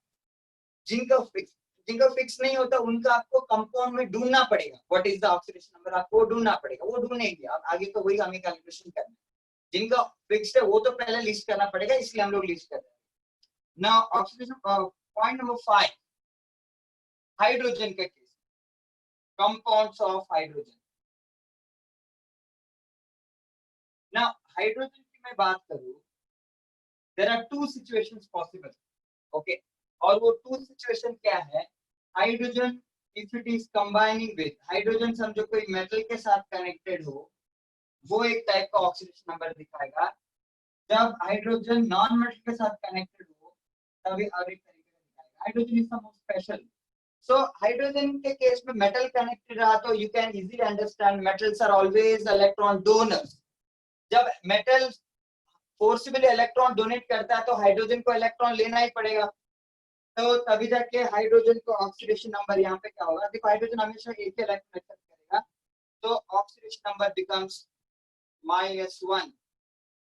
Speaker 1: जिनका फिक्स नहीं होता उनका आपको कंपाउंड में ढूंढना पड़ेगा. What is the oxidation number, आपको ढूंढना पड़ेगा. वो ढूंढेंगे आप आगे, तो वही हमें कैलकुलेशन करना है. जिनका फिक्स्ड है वो तो पहले लिस्ट करना पड़ेगा, इसलिए हम लोग लिस्ट कर रहे हैं. Now oxidation point number 5, hydrogen का case. Compounds of hydrogen. Now hydrogen की मैं बात करूं, there are 2 situations possible. Okay, और वो 2 सिचुएशन क्या है? Hydrogen if it is combining with, hydrogen समझो कोई मेटल के साथ कनेक्टेड हो, वो एक टाइप का ऑक्सीडेशन नंबर दिखाएगा. जब हाइड्रोजन नॉन मेटल के साथ कनेक्टेड हो तभी और एक तरीके का दिखाएगा. Hydrogen is the most special. So hydrogen के केस में मेटल कनेक्टेड रहा तो you can easily understand metals are always electron donors. जब मेटल फोर्सिबली इलेक्ट्रॉन डोनेट करता है तो हाइड्रोजन को इलेक्ट्रॉन लेना ही पड़ेगा. तो तभी जाके हाइड्रोजन को ऑक्सीडेशन नंबर यहाँ पे क्या होगा? देखो हाइड्रोजन हमेशा एक ही इलेक्ट्रॉन एक्सेप्ट करेगा, तो oxidation number becomes -1.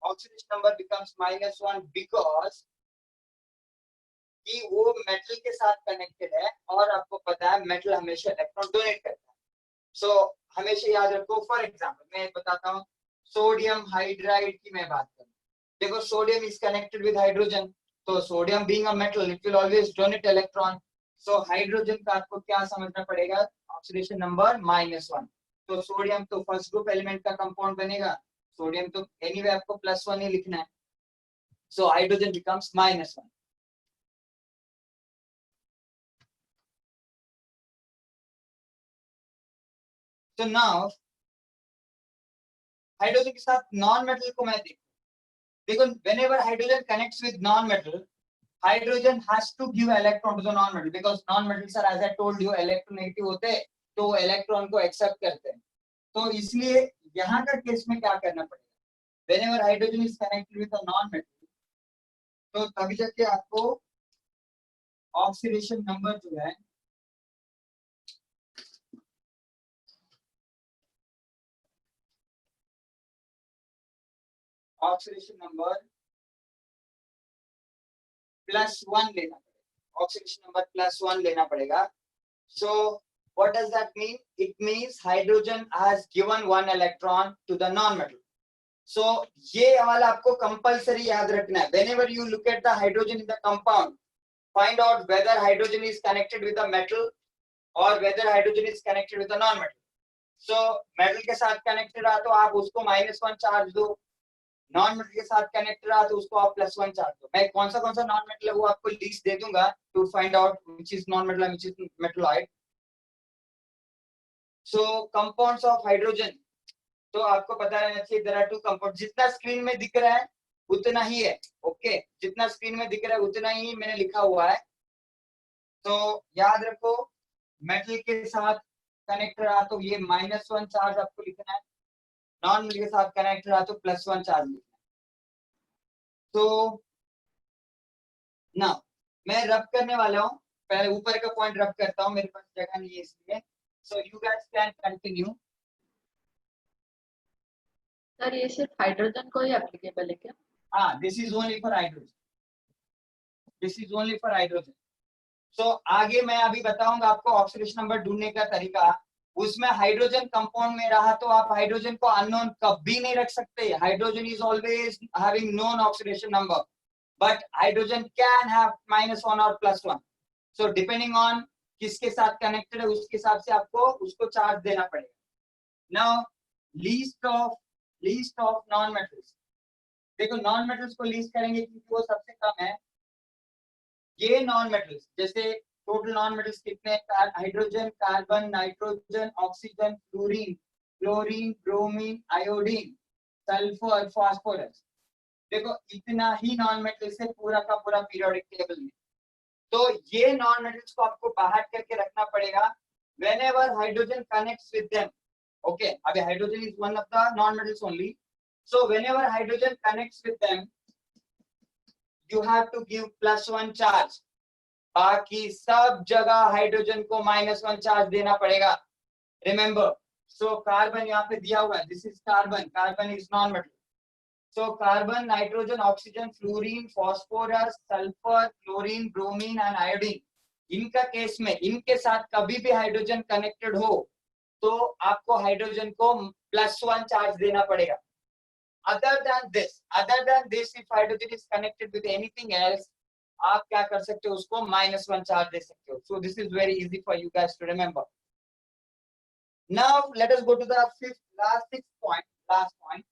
Speaker 1: Oxidation number becomes -1 because कि वो मेटल के साथ कनेक्टेड है और आपको पता है मेटल हमेशा इलेक्ट्रॉन डोनेट करता है. सो हमेशा याद रखो. फॉर एग्जांपल मैं बताता हूँ, सोडियम हाइड्राइड की मैं बात करूँ. देखो sodium is connected with hydrogen, तो sodium being a metal it will always donate electron. So hydrogen का आपको क्या समझना पड़ेगा? Oxidation number -1. तो सोडियम तो फर्स्ट ग्रुप एलिमेंट का कंपाउंड बनेगा, सोडियम तो एनीवे आपको +1 ही लिखना है. So hydrogen becomes -1. So now hydrogen के साथ नॉन मेटल को मैं देखो, whenever hydrogen connects with non-metal, hydrogen has to give electron to the non-metal because non-metals are, as I told you, electronegative होते हैं, तो इलेक्ट्रॉन को एक्सेप्ट करते हैं. तो इसलिए यहाँ का केस में क्या करना पड़ेगा? whenever hydrogen is connected with a non-metal, तो तभी जाके आपको ऑक्सीडेशन नंबर जो है ऑक्सीडेशन नंबर +1 लेना पड़ेगा, ऑक्सीडेशन नंबर +1 लेना पड़ेगा. So what does that mean? It means hydrogen has given 1 electron to the non-metal. So ये वाला आपको कंपलसरी याद रखना है. Whenever you look at the hydrogen in the compound, find out whether hydrogen is connected with the metal or whether hydrogen is connected with the non-metal. So metal के साथ connected रहा तो आप उसको -1 चार्ज दो, नॉन मेटल के साथ connect रहा तो उसको आप +1 चार्ज दो. मैं कौन सा नॉन मेटल है वो आपको लिस्ट दे दूंगा to find out which is non metal and which is metalloid. So compounds of hydrogen, तो आपको पता रहना चाहिए देयर आर 2 कंपाउंड. जितना स्क्रीन में दिख रहा है उतना ही है. ओके, जितना स्क्रीन में दिख रहा है उतना ही मैंने लिखा हुआ है. तो याद रखो, मेटल के साथ कनेक्ट रहा तो ये -1 चार्ज आपको लिखना है, नॉन मेटल के साथ कनेक्ट रहा तो +1 चार्ज लिखना है. तो ना मैं रब करने वाला हूँ, पहले ऊपर का पॉइंट रब करता हूँ, मेरे पास जगह नहीं है इसलिए. So you guys can continue.
Speaker 5: Sir ये सिर्फ हाइड्रोजन को ही एप्लीकेबल है क्या?
Speaker 1: हाँ, this is only for hydrogen, this is only for hydrogen. So आगे मैं अभी बताऊंगा आपको ऑक्सीडेशन नंबर ढूंढने का तरीका. उसमें हाइड्रोजन कंपाउंड में रहा तो आप हाइड्रोजन को अननोन कभी नहीं रख सकते. Hydrogen is always having known oxidation number, but hydrogen can have -1 और +1. So depending on किसके साथ कनेक्टेड है उसके हिसाब से आपको उसको चार्ज देना पड़ेगा. Now least of non metals. देखो नॉन मेटल्स को लीस्ट करेंगे क्योंकि वो सबसे कम है. ये नॉन मेटल्स जैसे टोटल नॉन मेटल्स कितने? Hydrogen, carbon, nitrogen, oxygen, fluorine, chlorine, bromine, iodine, sulphur, phosphorus. देखो इतना ही नॉन मेटल्स है पूरा का पूरा पीरियोडिक टेबल में. तो ये नॉन मेटल्स को आपको बाहर करके रखना पड़ेगा whenever hydrogen connects with them. Okay, अभी hydrogen is one of the non metals only. So whenever hydrogen connects with them, you have to give +1 charge. बाकी सब जगह हाइड्रोजन को -1 चार्ज देना पड़ेगा. Remember, so कार्बन यहाँ पे दिया हुआ है, this is carbon, carbon is non metal. So carbon, nitrogen, oxygen, fluorine, phosphorus, sulfur, chlorine, bromine and iodine. इनका केस में इनके साथ कभी भी हाइड्रोजन कनेक्टेड हो तो आपको हाइड्रोजन को +1 चार्ज देना पड़ेगा. Other than this, if hydrogen is connected with anything else, आप क्या कर सकते हो? उसको -1 चार्ज दे सकते हो. So this is very easy for you guys to remember. Now let us go to the sixth point, last point.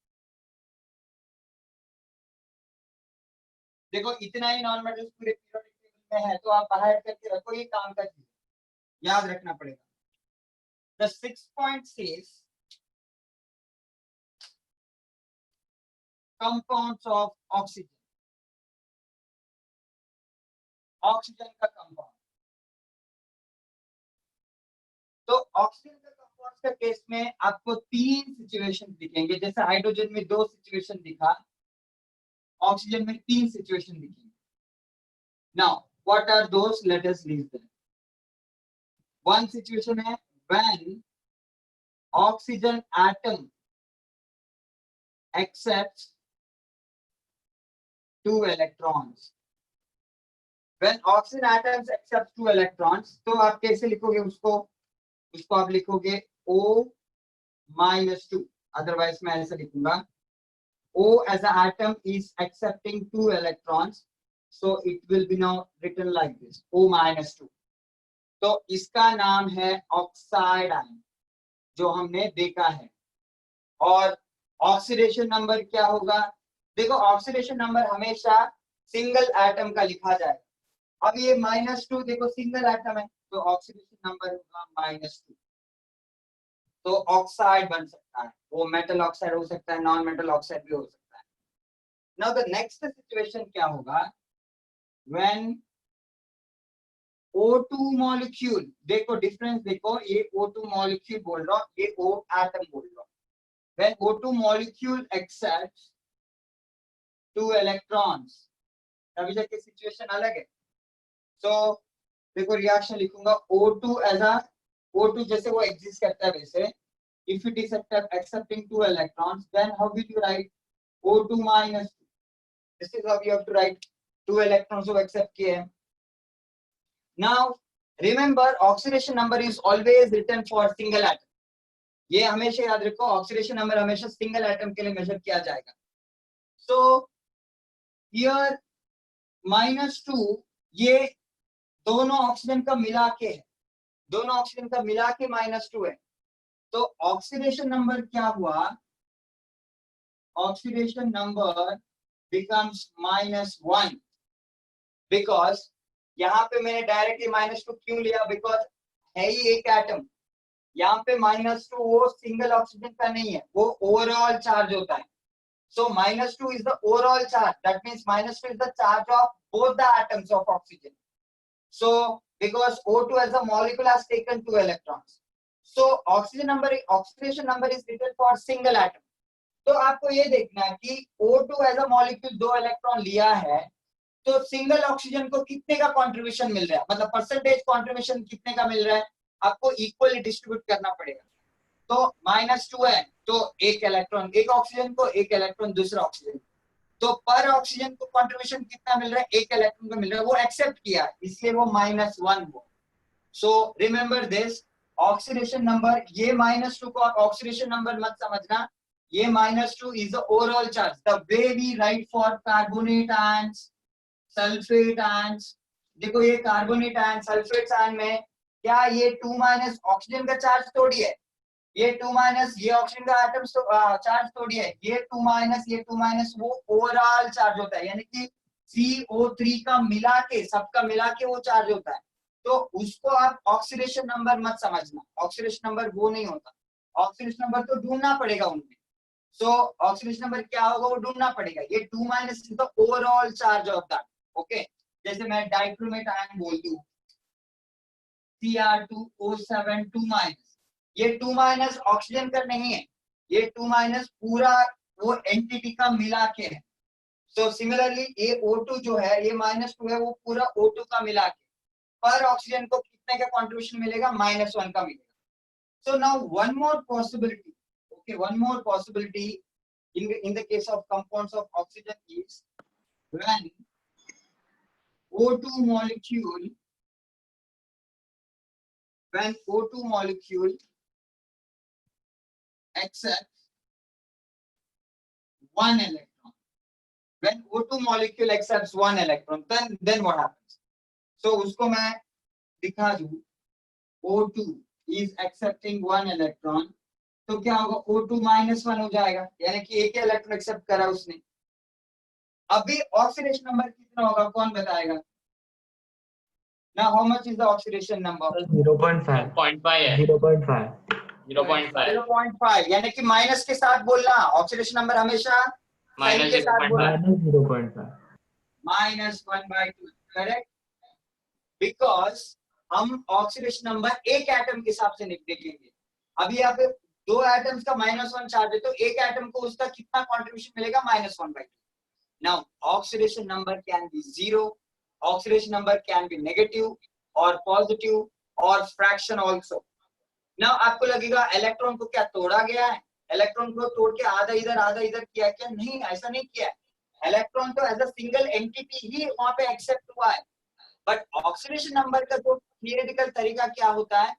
Speaker 1: देखो इतना ही नॉन मेटल्स पूरे पीरियोडिक टेबल में है तो आप बाहर करके रखो, ये काम का चीज याद रखना पड़ेगा. The 6th point says compounds of oxygen. Oxygen का कंपाउंड. तो ऑक्सीजन का कंपाउंड का केस में आपको 3 सिचुएशन दिखेंगे. जैसे हाइड्रोजन में 2 सिचुएशन दिखा, ऑक्सीजन में 3 सिचुएशन दिखेंगे. Now what are those? Let us list them. One situation है when oxygen atom accepts 2 electrons. When oxygen atoms accept 2 electrons, तो आप कैसे लिखोगे उसको आप लिखोगे O-2. अदरवाइज मैं ऐसे लिखूंगा O as an atom is accepting 2 electrons, so it will be now written like this, O-2. तो इसका नाम है ऑक्साइड आयन जो हमने देखा है. और ऑक्सीडेशन नंबर क्या होगा? देखो ऑक्सीडेशन नंबर हमेशा सिंगल एटम का लिखा जाएगा. अब ये -2 देखो सिंगल एटम है तो ऑक्सीडेशन नंबर होगा -2. तो ऑक्साइड बन सकता है, वो मेटल ऑक्साइड हो सकता है, नॉन मेटल ऑक्साइड भी हो सकता है. नाउ द नेक्स्ट सिचुएशन क्या होगा? व्हेन O2 मॉलिक्यूल, देखो डिफरेंस देखो, ये O2 मॉलिक्यूल बोल रहा हूं, ये O एटम बोल रहा हूं. When O2 molecule accepts 2 electrons, अभी तक की सिचुएशन अलग है. So देखो रिएक्शन लिखूंगा O2 एज अ O2 जैसे वो एग्जिस्ट करता है वैसे if it is accepting 2 electrons then how will you write O2 minus 2. This is how you have to write 2 electrons जो accept किए हैं. Now remember oxidation number is always written for single atom. ये हमेशा याद रखो oxidation number हमेशा single atom के लिए मेजर किया जाएगा. सो हियर -2 ये दोनों ऑक्सीजन का मिला के है, दोनों ऑक्सीजन का मिला के -2 है. तो ऑक्सीडेशन नंबर क्या हुआ? ऑक्सीडेशन नंबर becomes -1 बिकॉज यहाँ पे मैंने डायरेक्टली -2 क्यों लिया? बिकॉज है ही एक एटम. यहाँ पे -2 वो सिंगल ऑक्सीजन का नहीं है, वो ओवरऑल चार्ज होता है. सो -2 is the overall charge. That means -2 is the charge of both the atoms of oxygen. So because O2 as a molecule has taken 2 electrons, so oxidation number is written for single atom. तो आपको ये देखना है कि O2 as a molecule 2 electron लिया है, तो single oxygen को कितने का कंट्रीब्यूशन मिल रहा है, मतलब परसेंटेज कंट्रीब्यूशन कितने का मिल रहा है, आपको इक्वली डिस्ट्रीब्यूट करना पड़ेगा. तो -2 है तो एक इलेक्ट्रॉन एक ऑक्सीजन को, एक इलेक्ट्रॉन दूसरा ऑक्सीजन, तो पर ऑक्सीजन को कंट्रीब्यूशन कितना मिल रहा है? एक इलेक्ट्रॉन को मिल रहा है. वो एक्सेप्ट किया इसलिए वो -1 हुआ. So remember this oxidation number. ये -2 को आप ऑक्सीडेशन नंबर मत समझना, ये -2 is the overall charge. The way we write for carbonate ions, sulfate ions, देखो ये कार्बोनेट आयन सल्फेट आयन में क्या ये 2- ऑक्सीजन का चार्ज थोड़ी है, ये 2- ये ऑक्सीजन का एटम चार्ज थोड़ी है, ये 2- ये 2- वो ओवरऑल चार्ज होता है, यानी कि CO3 का मिला के, सबका मिला के वो चार्ज होता है. तो उसको आप ऑक्सीडेशन नंबर मत समझना, ऑक्सीडेशन नंबर वो नहीं होता. ऑक्सीडेशन नंबर तो ढूंढना पड़ेगा उनमें. सो ऑक्सीडेशन नंबर क्या होगा वो ढूंढना पड़ेगा. ये 2- is the overall charge of that. Okay, जैसे मैं डाइक्रोमेट आयन बोल दूं Cr2O7 2-, ये 2- ऑक्सीजन का नहीं है, ये 2- पूरा वो एंटिटी का मिला के है. सो सिमिलरली ये O2 जो है ये -2 है, वो पूरा O2 का मिला के पर ऑक्सीजन को कितने का कंट्रीब्यूशन मिलेगा? -1 का मिलेगा. So now one more possibility. Okay, one more possibility in the case of compounds of oxygen is when O2 molecule accepts 1 electron. When O2 molecule accepts 1 electron, then what happens? So उसको मैं दिखा दूं. O2 is accepting 1 electron. तो क्या होगा? O2 -1 हो जाएगा, यानी कि एक इलेक्ट्रॉन एक्सेप्ट करा उसने. अभी ऑक्सीडेशन नंबर कितना होगा कौन बताएगा? Now how much is the oxidation number?
Speaker 9: 0.5
Speaker 1: 0.5, यानी कि माइनस के साथ बोलना. ऑक्सीडेशन नंबर हमेशा साइन के साथ बोलना. -1/2. करेक्ट, बिकॉज हम ऑक्सीडेशन नंबर एक एटम के हिसाब से देखेंगे. अभी यहाँ पे 2 एटम्स का -1 चार्ज है, तो एक एटम को उसका कितना कंट्रीब्यूशन मिलेगा? -1/2. Now oxidation number can be 0, oxidation number can be negative और पॉजिटिव और फ्रैक्शन आल्सो. नाउ आपको लगेगा इलेक्ट्रॉन को क्या तोड़ा गया है? इलेक्ट्रॉन को तोड़ के आधा इधर किया क्या? नहीं, ऐसा नहीं किया. इलेक्ट्रॉन तो एज अ सिंगल एंटिटी ही वहां पे एक्सेप्ट हुआ है. बट ऑक्सीडेशन नंबर का जो थियोरेटिकल तरीका क्या होता है,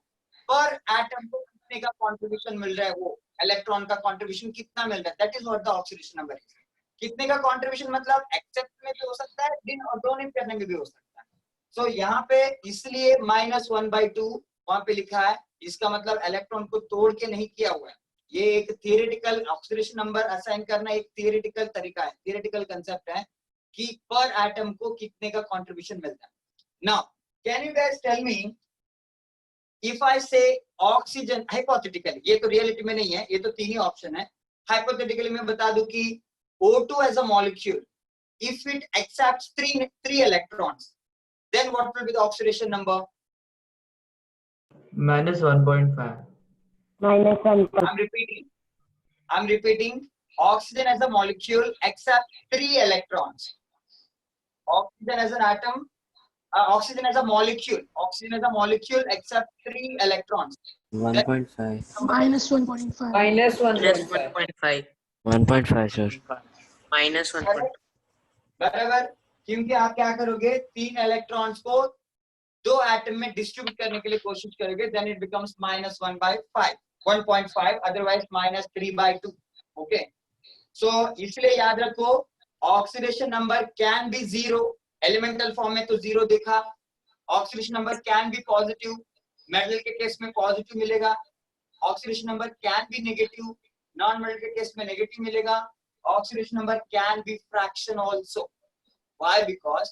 Speaker 1: पर एटम को कितने का कंट्रीब्यूशन मिल रहा है, वो इलेक्ट्रॉन का कंट्रीब्यूशन कितना मिल रहा है, that is what the oxidation number is. कितने का कंट्रीब्यूशन मतलब एक्सेप्ट में भी हो सकता है, डोनेट करने में भी हो सकता है. सो यहाँ पे इसलिए -1/2 वहां पे लिखा है, इसका मतलब इलेक्ट्रॉन को तोड़ के नहीं किया हुआ है. ये एक थियोरेटिकल ऑक्सीडेशन नंबर असाइन करना एक थियोरेटिकल तरीका है, थियोरेटिकल कांसेप्ट है कि पर एटम को कितने का कंट्रीब्यूशन मिलता है. Now can you guys tell me, if I say oxygen, hypothetically, ये तो रियलिटी में नहीं है, ये तो 3 ही ऑप्शन है. hypothetically मैं बता दूं कि O2 as a molecule, if it accepts 3 electrons, then what will be the oxidation number?
Speaker 9: -1.5.
Speaker 1: I'm repeating. Oxygen as a molecule accepts 3 electrons. Oxygen as an atom oxygen as a molecule except 3 electrons.
Speaker 8: 1.5.
Speaker 2: minus 1.5.
Speaker 4: minus
Speaker 6: Minus
Speaker 4: 1.5.
Speaker 6: 1.5.
Speaker 8: 1.5 sir.
Speaker 6: Minus 1.5.
Speaker 1: बराबर, क्योंकि आप क्या करोगे, 3 electrons को 2 atom में distribute करने के लिए कोशिश करोगे, then it becomes -1/5, 1.5, otherwise -3/2. Okay, so इसलिए याद रखो oxidation number can be 0, elemental form में तो 0 देखा. Oxidation number can be positive, metal के केस में पॉजिटिव मिलेगा. Oxidation number can be negative, non metal के केस में नेगेटिव मिलेगा. Oxidation number can be fraction also. Why? Because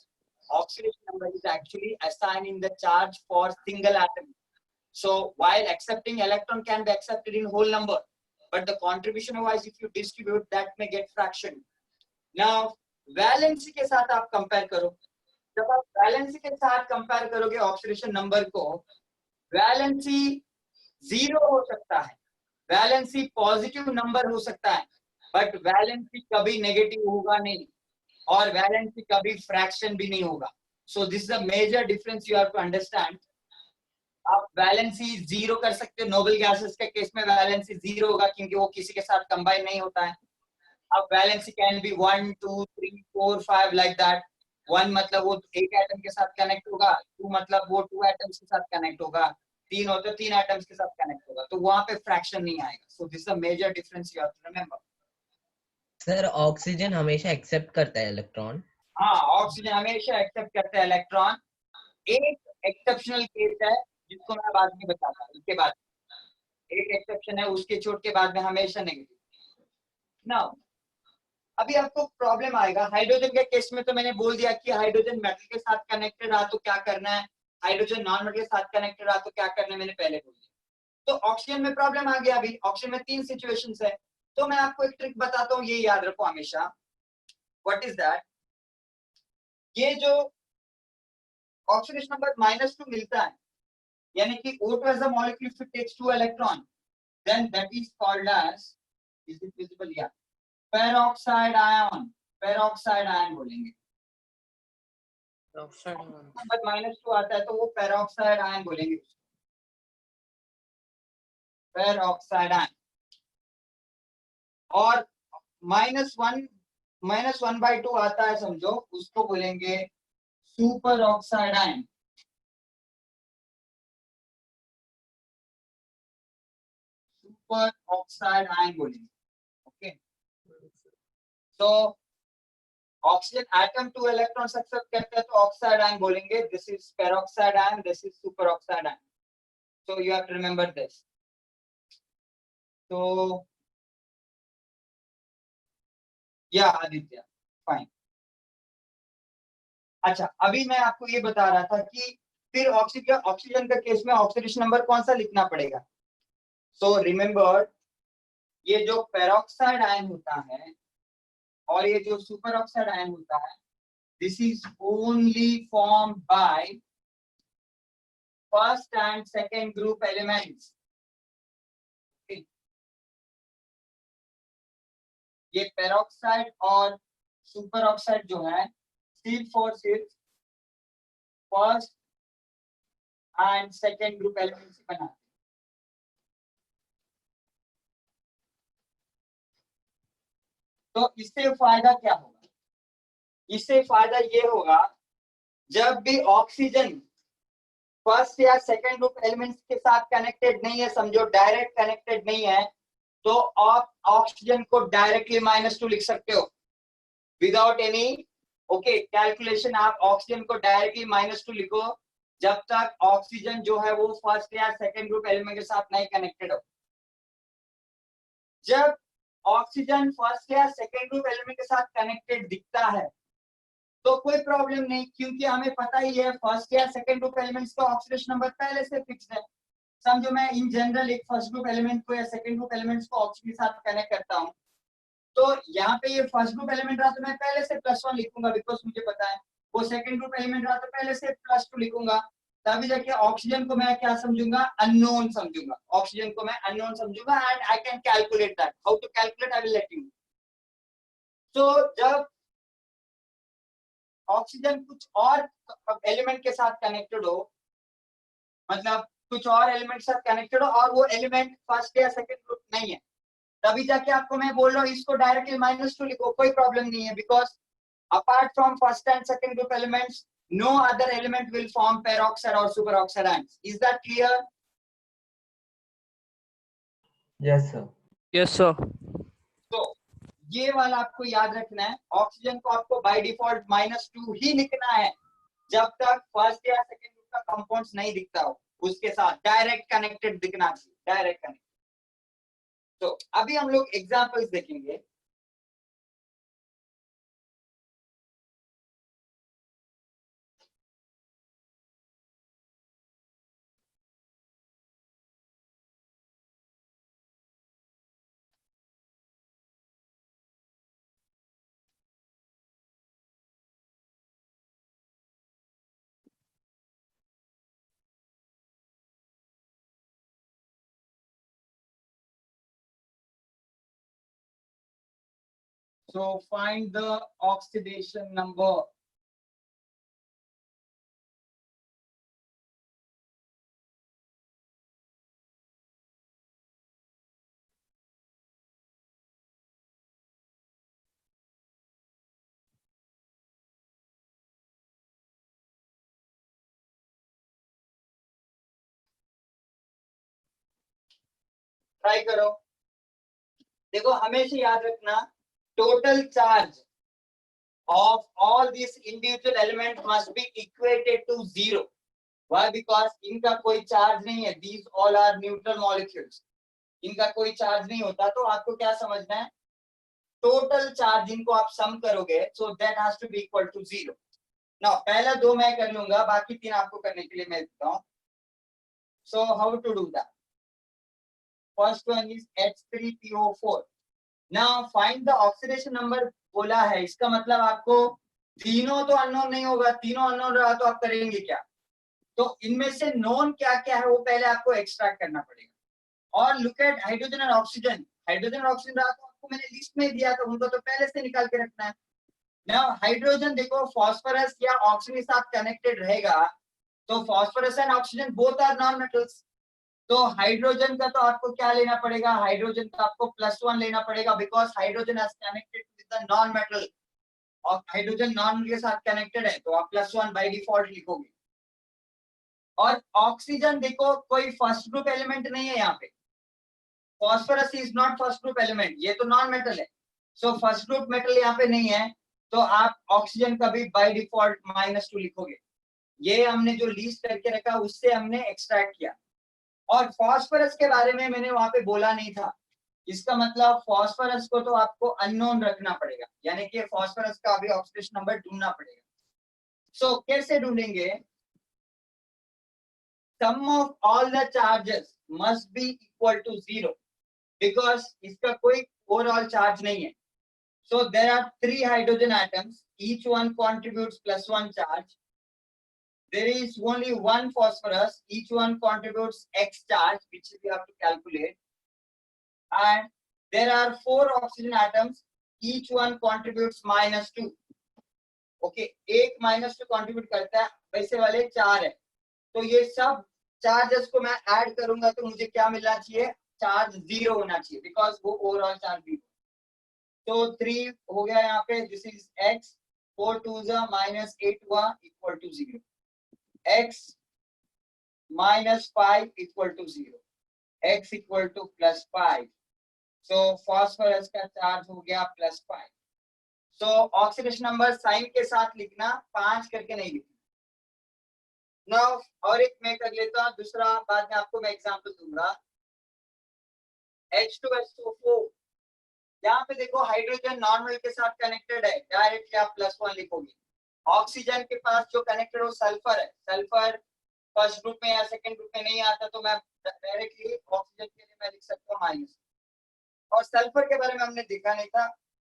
Speaker 1: oxidation number is actually assigning the charge for single atom. So while accepting electron can be accepted in whole number, but the contribution wise if you distribute that may get fraction. Now valency के साथ आप compare करो, जब आप valency के साथ compare करोगे oxidation number को, valency 0 हो सकता है, valency positive number हो सकता है, but valency कभी negative होगा नहीं और वैलेंसी कभी फ्रैक्शन भी नहीं होगा. So this is a major difference you have to understand. आप वैलेंसी 0 कर सकते हो, नोबल गैसेस के केस में वैलेंसी 0 होगा क्योंकि वो किसी के साथ कंबाइन नहीं होता है. अब valency can be 1 2 3 4 5 like that. 1 मतलब वो एक एटम के साथ कनेक्ट होगा, 2 मतलब वो 2 एटम्स के साथ कनेक्ट होगा, 3 हो तो 3 एटम्स के साथ कनेक्ट होगा, तो वहां पे फ्रैक्शन नहीं आएगा. So this is a major difference you have to remember.
Speaker 3: Sir oxygen हमेशा एक्सेप्ट करता है इलेक्ट्रॉन.
Speaker 1: हाँ, ऑक्सीजन हमेशा एक्सेप्ट करता है इलेक्ट्रॉन. एक एक्सेप्शनल केस है जिसको मैं बाद में बताता हूँ, उसके बाद एक एक्सेप्शन है, उसके छोड़ के बाद में हमेशा नेगेटिव. नाउ अभी आपको प्रॉब्लम आएगा हाइड्रोजन के केस में. तो मैंने बोल दिया कि हाइड्रोजन मेटल के साथ कनेक्टेड रहा तो क्या करना है, हाइड्रोजन नॉन मेटल के साथ कनेक्टेड रहा तो क्या करना है, मैंने पहले बोल दिया. तो ऑक्सीजन में प्रॉब्लम आ गया. अभी ऑक्सीजन में 3 सिचुएशंस है, तो मैं आपको एक ट्रिक बताता हूँ, ये याद रखो हमेशा. What is that? ये जो ऑक्सीडेशन नंबर -2 मिलता है, यानी कि O2 as a molecule if it takes 2 electron, then that is called as, is it visible? Yeah, peroxide ion. peroxide ion बोलेंगे. नंबर -2 आता है तो वो peroxide ion बोलेंगे, peroxide ion. और -1/2 आता है समझो, उसको बोलेंगे superoxide ion. Superoxide ion बोलेंगे. ओके, तो ऑक्सीजन एटम 2 इलेक्ट्रॉन्स एक्सेप्ट करते हैं तो ऑक्साइड आयन बोलेंगे. This is peroxide ion, this is superoxide ion. So you have to remember this. तो या आदित्य, फाइन. अच्छा, अभी मैं आपको ये बता रहा था कि फिर ऑक्सीजन का केस में ऑक्सीडेशन नंबर कौन सा लिखना पड़ेगा. सो रिमेंबर, ये जो पेरोक्साइड आयन होता है और ये जो सुपर ऑक्साइड आयन होता है, this is only form by first and second group elements. ये पेरोक्साइड और सुपर ऑक्साइड जो है सिर्फ और सिर्फ first and second group element से बना. तो इससे फायदा क्या होगा? इससे फायदा ये होगा, जब भी ऑक्सीजन फर्स्ट या सेकेंड ग्रुप एलिमेंट्स के साथ कनेक्टेड नहीं है, समझो डायरेक्ट कनेक्टेड नहीं है, तो आप ऑक्सीजन को डायरेक्टली -2 लिख सकते हो विदाउट एनी कैलकुलेशन. आप ऑक्सीजन को डायरेक्टली -2 लिखो जब तक ऑक्सीजन जो है वो फर्स्ट या सेकेंड ग्रुप एलिमेंट के साथ नहीं कनेक्टेड हो. जब ऑक्सीजन फर्स्ट या सेकेंड ग्रुप एलिमेंट के साथ कनेक्टेड दिखता है तो कोई प्रॉब्लम नहीं, क्योंकि हमें पता ही है फर्स्ट या सेकेंड ग्रुप एलिमेंट्स का ऑक्सीडेशन नंबर पहले से फिक्स्ड है. समझो मैं इन जनरल एक फर्स्ट ग्रुप एलिमेंट को या सेकेंड ग्रुप एलिमेंट्स को ऑक्सीजन के साथ कनेक्ट करता हूं, तो यहाँ पे ये फर्स्ट ग्रुप एलिमेंट रहा तो मैं पहले से +1 लिखूंगा बिकॉज मुझे पता है. वो सेकेंड ग्रुप एलिमेंट रहा तो पहले से +2 लिखूंगा. तभी जाके ऑक्सीजन को मैं क्या समझूंगा, अननोन समझूंगा. ऑक्सीजन को मैं अननोन समझूंगा and I can calculate that. How to calculate, I will let you. तो जब ऑक्सीजन कुछ और एलिमेंट के साथ कनेक्टेड हो, मतलब कुछ और एलिमेंट के साथ कनेक्टेड हो और वो एलिमेंट फर्स्ट या सेकंड ग्रुप नहीं है, तभी जाके आपको मैं बोल रहा हूँ इसको डायरेक्टली -2 लिखो, कोई प्रॉब्लम नहीं है, because apart from first and second group elements, no other element will form peroxide or superoxide ions. Is that clear?
Speaker 9: Yes, sir.
Speaker 6: Yes, sir.
Speaker 1: तो ये वाला आपको याद रखना है, ऑक्सीजन को आपको बाय डिफॉल्ट -2 ही लिखना है जब तक फर्स्ट या सेकंड ग्रुप का कंपाउंड्स नहीं दिखता हो, उसके साथ डायरेक्ट कनेक्टेड दिखना चाहिए, डायरेक्ट कनेक्टेड। तो अभी हम लोग एग्जांपल्स देखेंगे। So find the oxidation number. Try करो, देखो हमेशा याद रखना total charge of all these individual elements must be equated to 0. Why? Because इनका कोई चार्ज नहीं है, these all are neutral molecules, इनका कोई चार्ज नहीं होता, तो आपको क्या समझना है, टोटल चार्ज इनको आप सम करोगे, so that has to be equal to 0. Now पहला दो मैं कर लूंगा, बाकी तीन आपको करने के लिए मैं देता हूँ। So how to do that? First one is H3PO4. Now find the oxidation number बोला है, इसका मतलब आपको तीनों तो अननोन नहीं होगा, तीनों अननोन रहा तो आप करेंगे क्या, तो इनमें से नोन क्या क्या है वो पहले आपको एक्सट्रैक्ट करना पड़ेगा। और लुक एट हाइड्रोजन और ऑक्सीजन, हाइड्रोजन और ऑक्सीजन रहा तो आपको मैंने लिस्ट में दिया था, उनको तो पहले से निकाल के रखना है। नाउ हाइड्रोजन देखो फॉस्फोरस या ऑक्सीजन के साथ कनेक्टेड रहेगा, तो phosphorus and oxygen both are non metals, तो हाइड्रोजन का तो आपको क्या लेना पड़ेगा, हाइड्रोजन का आपको +1 लेना पड़ेगा, because hydrogen has connected with the non metal, और हाइड्रोजन नॉन के साथ कनेक्टेड है तो आप +1 बाय डिफॉल्ट लिखोगे। और ऑक्सीजन देखो कोई फर्स्ट ग्रुप एलिमेंट नहीं है यहाँ पे, phosphorus is not first group element, ये तो नॉन मेटल है, सो फर्स्ट ग्रुप मेटल यहाँ पे नहीं है, तो आप ऑक्सीजन का भी बाय डिफॉल्ट -2 लिखोगे। ये हमने जो लिस्ट करके रखा उससे हमने एक्सट्रैक्ट किया। और फॉस्फोरस के बारे में मैंने वहां पे बोला नहीं था, इसका मतलब फॉस्फोरस को तो आपको अननोन रखना पड़ेगा, यानी कि फॉस्फोरस का भी ऑक्सीडेशन नंबर ढूंढना पड़ेगा। सो कैसे ढूंढेंगे, sum of all the charges must be equal to 0, because इसका कोई ओवरऑल चार्ज नहीं है। So there are 3 hydrogen atoms, each one contributes +1 charge. There is only one phosphorus, each one contributes X charge, which we have to calculate. And there are 4 oxygen atoms, each one contributes -2. Okay, एक -2 contribute करता है, वैसे वाले 4 है, तो ये सब charges को मैं ऐड करूंगा तो मुझे क्या मिलना चाहिए, चार्ज 0 होना चाहिए, बिकॉज वो ओवरऑल चार्ज 0। तो 3 हो गया यहाँ पे, दिस इज X, 4 2 -8 हुआ equal to 0, x -5 equal to 0, x equal to +5, so phosphorus का चार्ज हो गया +5। so ऑक्सीडेशन नंबर साइन के साथ लिखना, 5 करके नहीं लिखना। now और एक मैं कर लेता हूँ, दूसरा बाद में आपको मैं एग्जांपल दूंगा। H2SO4, यहाँ पे देखो हाइड्रोजन नॉर्मल के साथ कनेक्टेड है, डायरेक्टली आप +1 लिखोगे। ऑक्सीजन के पास जो कनेक्टेड हो सल्फर है, सल्फर फर्स्ट ग्रुप में या सेकंड ग्रुप में नहीं आता, तो मैं डायरेक्टली ऑक्सीजन के लिए मैं लिख सकता हूँ -। और सल्फर के बारे में हमने देखा नहीं था,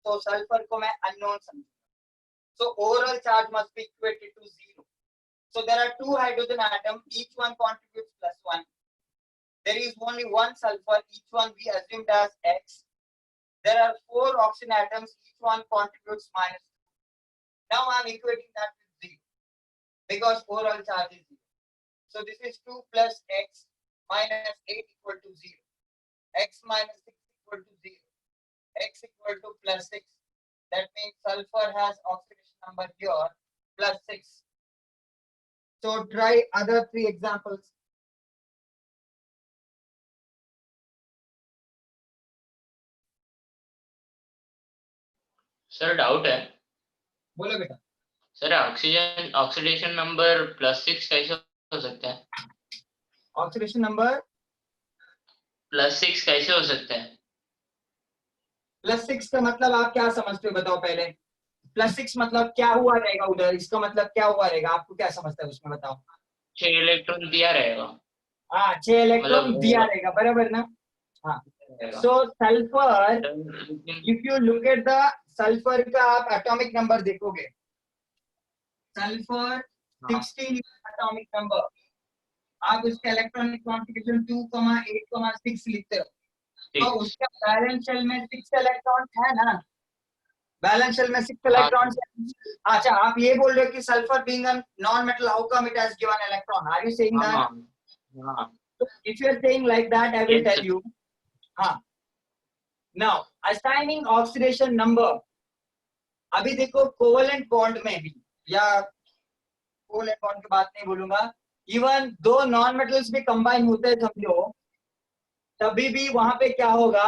Speaker 1: तो सल्फर को मैं अननोन समझूंगा। So overall charge must be equated to 0। So there are 2 hydrogen atom, each one contributes +1. There is only one sulfur, each one we assumed as X. There are 4 oxygen atoms, each one contributes -2. Now I'm equating that with 0 because overall charge is 0. So this is 2 plus x minus 8 equal to 0. X minus 6 equal to 0. X equal to plus 6. That means sulfur has oxidation number here plus 6. So try other 3 examples.
Speaker 7: Sir doubt है.
Speaker 1: बोलो बेटा.
Speaker 7: Sir oxidation number +6 कैसे हो सकता है?
Speaker 1: Oxidation number
Speaker 7: +6 कैसे हो सकता है?
Speaker 1: +6 का मतलब आप क्या समझते हो बताओ पहले. +6 मतलब क्या हुआ रहेगा उधर, इसका मतलब क्या हुआ रहेगा, आपको क्या समझता है उसमें बताओ.
Speaker 7: 6 इलेक्ट्रॉन दिया रहेगा.
Speaker 1: हाँ 6 इलेक्ट्रॉन
Speaker 7: मतलब
Speaker 1: दिया रहेगा बराबर ना. हाँ. So sulphur, if you look at the sulphur का आप एटॉमिक नंबर देखोगे, सल्फर 16 एटॉमिक नंबर, आप उसका इलेक्ट्रॉनिक कॉन्फ़िगरेशन 2,8,6 लिखते हो तो उसका बैलेंस शेल में 6 इलेक्ट्रॉन है ना. बैलेंस शेल में 6 इलेक्ट्रॉन. अच्छा आप ये बोल रहे हो कि sulphur being a non metal how come it has given electron, are you saying that? If you are saying like that, I will
Speaker 7: Yes,
Speaker 1: tell you. Now assigning oxidation number. अभी देखो covalent bond में भी, या covalent bond की बात नहीं बोलूंगा, even 2 non metals भी कंबाइन होते हैं समझो, तभी भी वहां पे क्या होगा,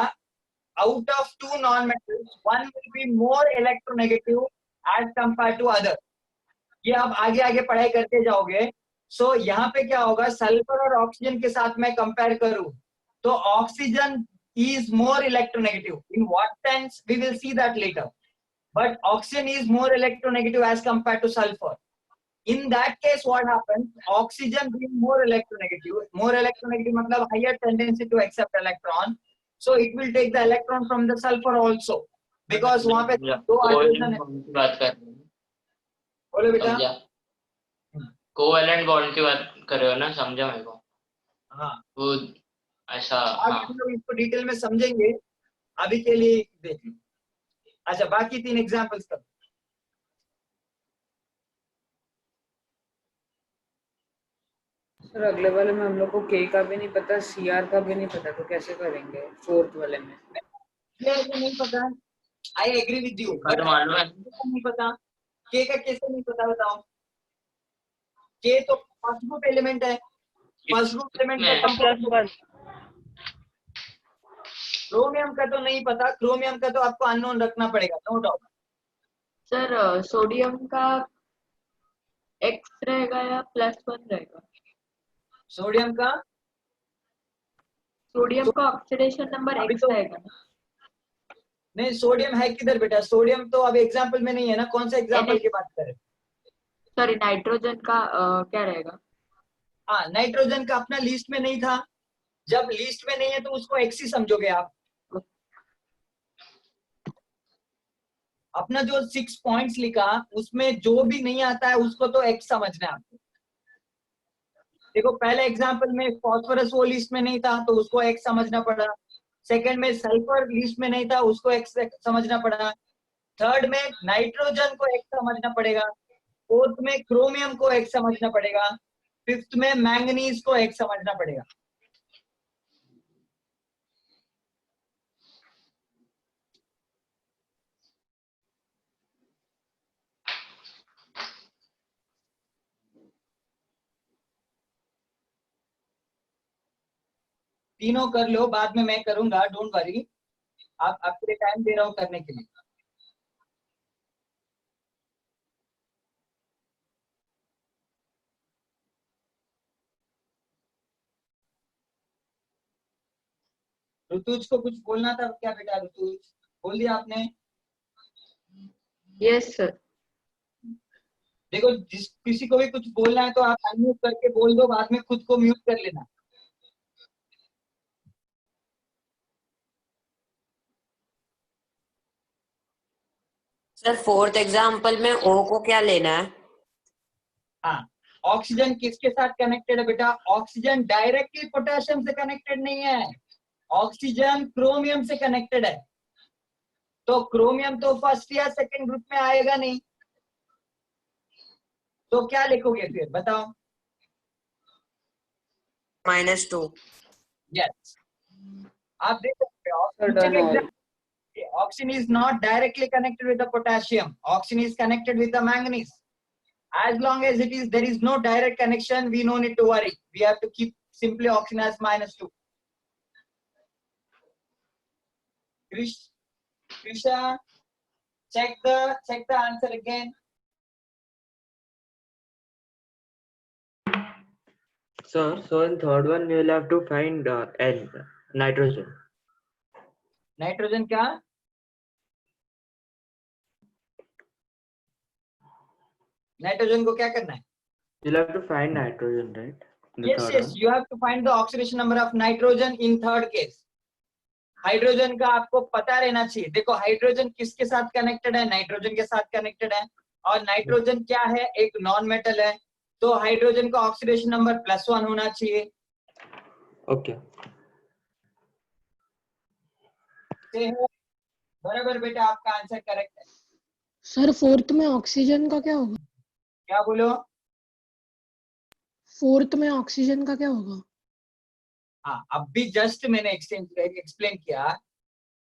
Speaker 1: out of 2 non metals 1 will be more electronegative as compare to other. ये आप आगे आगे पढ़ाई करते जाओगे. सो यहाँ पे क्या होगा, सल्फर और ऑक्सीजन के साथ मैं कंपेयर करूं तो oxygen is more electronegative. In what sense we will see that later, but oxygen is more electronegative as compared to sulfur. In that case what happens, oxygen being more electronegative matlab higher tendency to accept electron, so it will take the electron from the sulfur also because wahan pe दो hydrogen है.
Speaker 7: बात कर रहे हो.
Speaker 1: बोलो बेटा.
Speaker 7: Covalent bond की बात कर रहे हो ना, समझा मेरे को.
Speaker 1: हाँ
Speaker 7: वो ऐसा.
Speaker 1: आज हम लोग इसको डिटेल में समझेंगे, अभी के लिए देख लो. अच्छा बाकी 3 एग्जांपल्स कर.
Speaker 4: सर अगले वाले में हम लोग को के का भी नहीं पता, सीआर का भी नहीं पता, तो कैसे करेंगे 4th वाले में?
Speaker 1: नहीं पता, I agree with you, but
Speaker 7: मालूम है
Speaker 1: नहीं पता. के का कैसे नहीं पता बताओ. के तो फर्स्ट ग्रुप एलिमेंट है, फर्स्ट ग्रुप एलिमेंट का कंपाउंड. क्रोमियम का तो नहीं पता, क्रोमियम का तो आपको अननोन रखना पड़ेगा, नो डाउट.
Speaker 5: सर सोडियम का X रहेगा या +1 रहेगा?
Speaker 1: सोडियम का
Speaker 5: ऑक्सीडेशन नंबर
Speaker 1: अभी
Speaker 5: X
Speaker 1: तो
Speaker 5: रहेगा.
Speaker 1: नहीं, सोडियम है किधर बेटा, सोडियम तो अभी एग्जांपल में नहीं है ना. कौन सा एग्जांपल की बात कर रहे हैं?
Speaker 5: सॉरी नाइट्रोजन का क्या रहेगा?
Speaker 1: हाँ नाइट्रोजन का अपना लिस्ट में नहीं था, जब लिस्ट में नहीं है तो उसको एक्स ही समझोगे आप. अपना जो 6 पॉइंट्स लिखा उसमें जो भी नहीं आता है उसको तो एक्स समझना है आपको. देखो पहले एग्जांपल में फॉस्फोरस वो लिस्ट में नहीं था तो उसको एक्स समझना पड़ा. सेकंड में सल्फर लिस्ट में नहीं था, उसको एक्स समझना पड़ा. थर्ड में नाइट्रोजन को एक्स समझना पड़ेगा. फोर्थ में क्रोमियम को एक्स समझना पड़ेगा. फिफ्थ में मैंगनीज को एक्स समझना पड़ेगा. तीनों कर लो, बाद में मैं करूंगा, डोंट वरी. आप आपके लिए टाइम दे रहा हूं करने के लिए. ऋतुज को कुछ बोलना था क्या बेटा? ऋतुज बोल दिया आपने?
Speaker 5: Yes sir.
Speaker 1: देखो जिस किसी को भी कुछ बोलना है तो आप अनम्यूट करके बोल दो, बाद में खुद को म्यूट कर लेना.
Speaker 6: सर 4th एग्जाम्पल में ओ को क्या लेना है?
Speaker 1: हाँ ऑक्सीजन किसके साथ कनेक्टेड है बेटा? ऑक्सीजन डायरेक्टली पोटेशियम से कनेक्टेड नहीं है, ऑक्सीजन क्रोमियम से कनेक्टेड है. तो क्रोमियम तो फर्स्ट या सेकंड ग्रुप में आएगा नहीं. तो क्या लिखोगे फिर बताओ?
Speaker 6: -2.
Speaker 1: यस, आप देख सकते हो
Speaker 4: Sir, done all.
Speaker 1: oxygen is not directly connected with the potassium. Oxygen is connected with the manganese. As long as it is, there is no direct connection, we no need to worry. We have to keep simply oxygen as -2. Krisha, check the answer again.
Speaker 9: Sir, so in third one we will have to find N, nitrogen.
Speaker 1: Nitrogen क्या? Nitrogen को क्या करना है?
Speaker 9: You'll have to find nitrogen, right? The
Speaker 1: Yes,
Speaker 9: third
Speaker 1: yes.
Speaker 9: one.
Speaker 1: You have to find the oxidation number of nitrogen in third case. Hydrogen का आपको पता रहना चाहिए. देखो हाइड्रोजन किसके साथ कनेक्टेड है? नाइट्रोजन के साथ कनेक्टेड है. और नाइट्रोजन क्या है? एक नॉन मेटल है. तो हाइड्रोजन का ऑक्सीडेशन नंबर +1 होना चाहिए.
Speaker 9: Okay.
Speaker 1: बराबर बेटा, आपका आंसर करेक्ट है.
Speaker 2: सर फोर्थ में ऑक्सीजन का क्या होगा?
Speaker 1: क्या बोलो?
Speaker 2: फोर्थ में ऑक्सीजन का क्या होगा?
Speaker 1: हाँ, अब भी जस्ट मैंने एक्सप्लेन किया.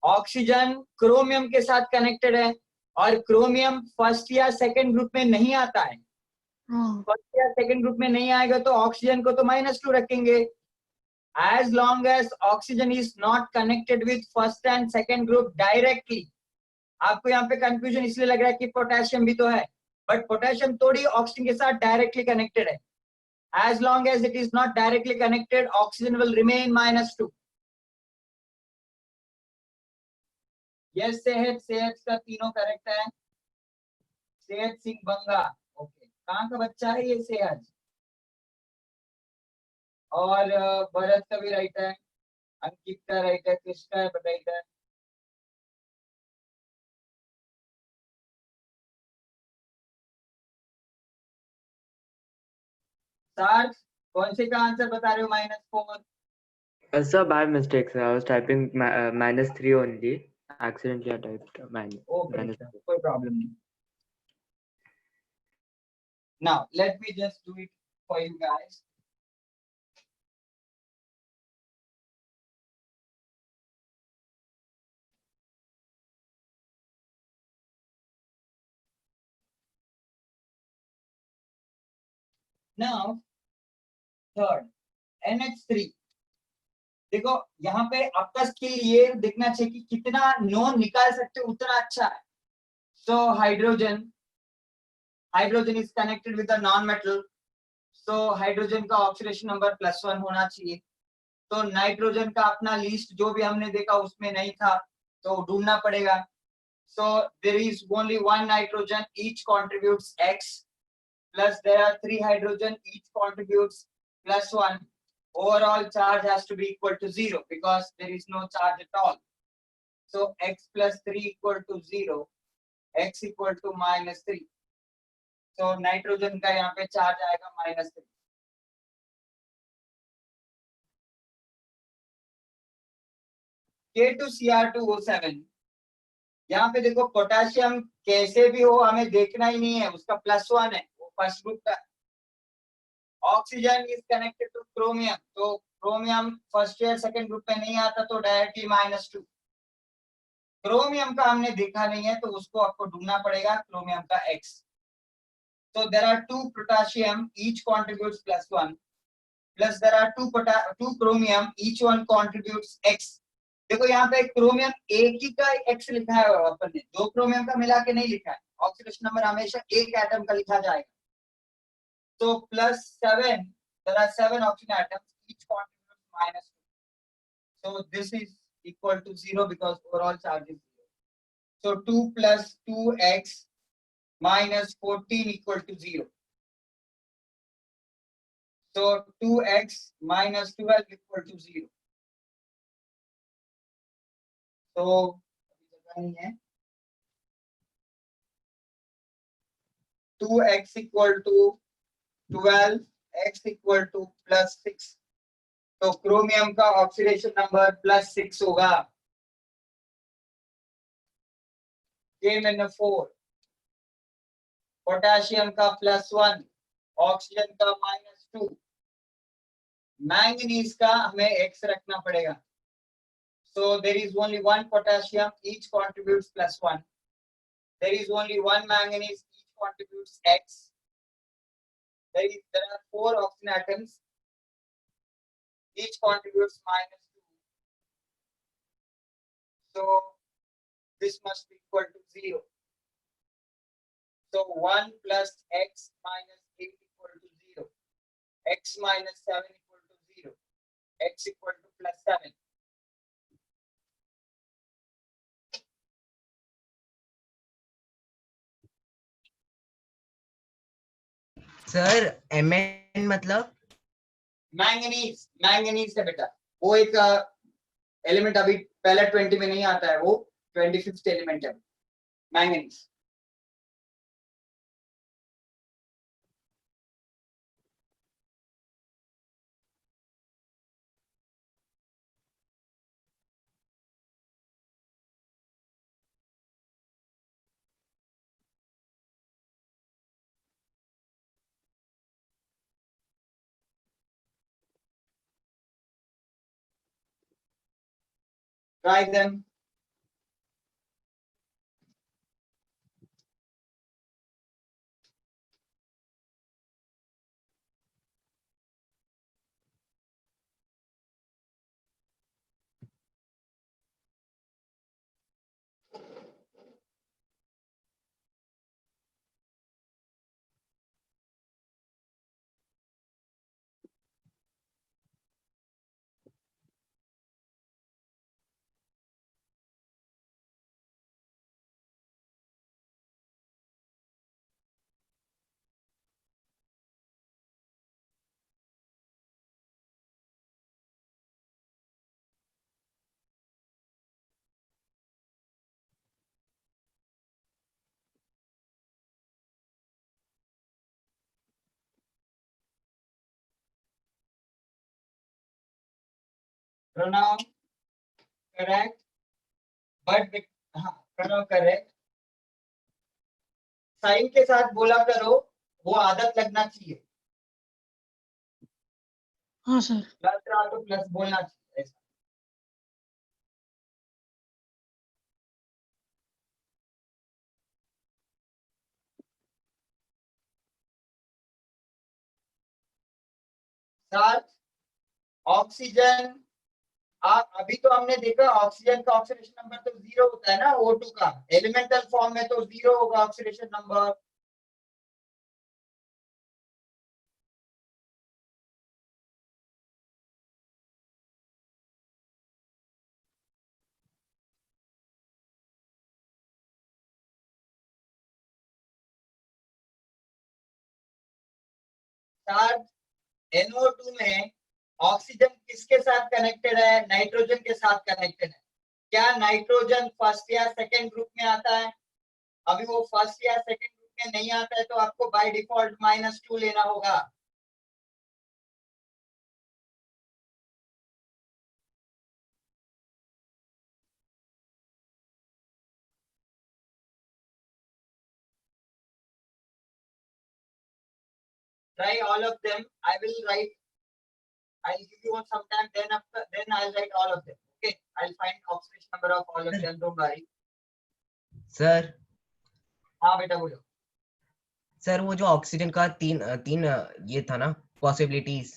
Speaker 1: ऑक्सीजन क्रोमियम के साथ कनेक्टेड है और क्रोमियम फर्स्ट या सेकंड ग्रुप में नहीं आता है.
Speaker 2: हाँ.
Speaker 1: फर्स्ट या सेकंड ग्रुप में नहीं आएगा तो ऑक्सीजन को तो -2 रखेंगे. As long as oxygen is not connected with first and second group directly. आपको यहाँ पे कंफ्यूजन इसलिए लग रहा है कि पोटेशियम भी तो है, बट पोटेशियम थोड़ी ऑक्सीजन के साथ डायरेक्टली कनेक्टेड है. As long as it is not directly connected, oxygen will remain -2. Yes, सेहत का तीनों करेक्ट है. सेहत सिंह बंगा. ओके, कहाँ का बच्चा है ये सेहत? और भरत का भी राइट है, अंकित का राइट है, कृष्ण का राइट है. सार्थ, कौन से का आंसर बता रहे हो? -4.
Speaker 9: Sir, by mistake, sir. I was typing -3 only. Accidentally, I typed
Speaker 1: Okay,
Speaker 9: -3.
Speaker 1: कोई प्रॉब्लम नहीं. Now let me just do it for you guys. Now third, NH3. देखो यहाँ पे आपका स्किल ये देखना चाहिए कि कितना नॉन निकाल सकते हो उतना अच्छा है. So hydrogen is connected with a non-metal. So hydrogen का ऑक्सीडेशन नंबर +1 होना चाहिए. तो नाइट्रोजन का अपना लिस्ट जो भी हमने देखा उसमें नहीं था तो ढूंढना पड़ेगा. So there is only one nitrogen, each contributes X. Plus there are 3 hydrogen, each contributes +1. Overall charge has to be equal to 0 because there is no charge at all. So X plus 3 equal to 0, X equal to -3. So nitrogen का यहाँ पे charge आएगा -3. K2Cr2O7. यहाँ पे देखो potassium कैसे भी हो हमें देखना ही नहीं है, उसका +1 है, वो फर्स्ट ग्रुप का. Oxygen is connected two chromium, तो क्रोमियम फर्स्ट या सेकंड ग्रुप में नहीं आता तो डायरेक्टली -2. क्रोमियम का हमने देखा नहीं है तो उसको आपको ढूंढना पड़ेगा, क्रोमियम का X. So there are 2 potassium, each contributes +1. Plus there are 2 chromium, each one contributes X. देखो यहाँ पे क्रोमियम एक ही का X लिखा है अपन ने, 2 क्रोमियम का मिला के नहीं लिखा है. ऑक्सीडेशन नंबर हमेशा एक एटम का लिखा जाएगा. So +7, there are 7 oxygen atoms, each contributes -2. So this is equal to 0 because overall charge is 0. So 2 plus 2x minus 14 equal to 0. So 2x minus 12 equal to 0. So नहीं है. 2x equal to 12, x equal to +6. तो chromium का oxidation number +6 होगा. K-4. Potassium का +1, oxygen का -2, manganese का हमें X रखना पड़ेगा. So there is only one potassium, each contributes +1. There is only one manganese, each contributes X. There are 4 oxygen atoms, each contributes -2. So this must be equal to 0. So 1 plus X minus 8 equal to 0. X minus 7 equal to 0. X equal to +7.
Speaker 3: Sir Mn मतलब
Speaker 1: manganese, manganese है बेटा, वो एक element अभी पहले 20 में नहीं आता है, वो 25th एलिमेंट है manganese. Try them. Pronoun correct, but हाँ pronoun correct. साइन के साथ बोला करो, वो आदत लगना चाहिए.
Speaker 2: हाँ सर.
Speaker 1: प्लस रहा तो प्लस बोलना चाहिए. साथ ऑक्सीजन, अभी तो हमने देखा ऑक्सीजन का ऑक्सीडेशन नंबर तो 0 होता है ना, O2 का एलिमेंटल फॉर्म में तो 0 होगा ऑक्सीडेशन नंबर. साथ NO2 में ऑक्सीजन किसके साथ कनेक्टेड है? नाइट्रोजन के साथ कनेक्टेड है. क्या नाइट्रोजन फर्स्ट या सेकंड ग्रुप में आता है? अभी वो फर्स्ट या सेकंड ग्रुप में नहीं आता है, तो आपको बाय डिफॉल्ट -2 लेना होगा. Try all of them. I will write. I'll give you some time. Then I'll write all of them. Okay. I'll find oxidation number of all of them. Don't worry.
Speaker 3: Sir.
Speaker 1: हाँ बेटा बोलो.
Speaker 3: Sir वो जो oxygen का तीन ये था ना पॉसिबिलिटीज.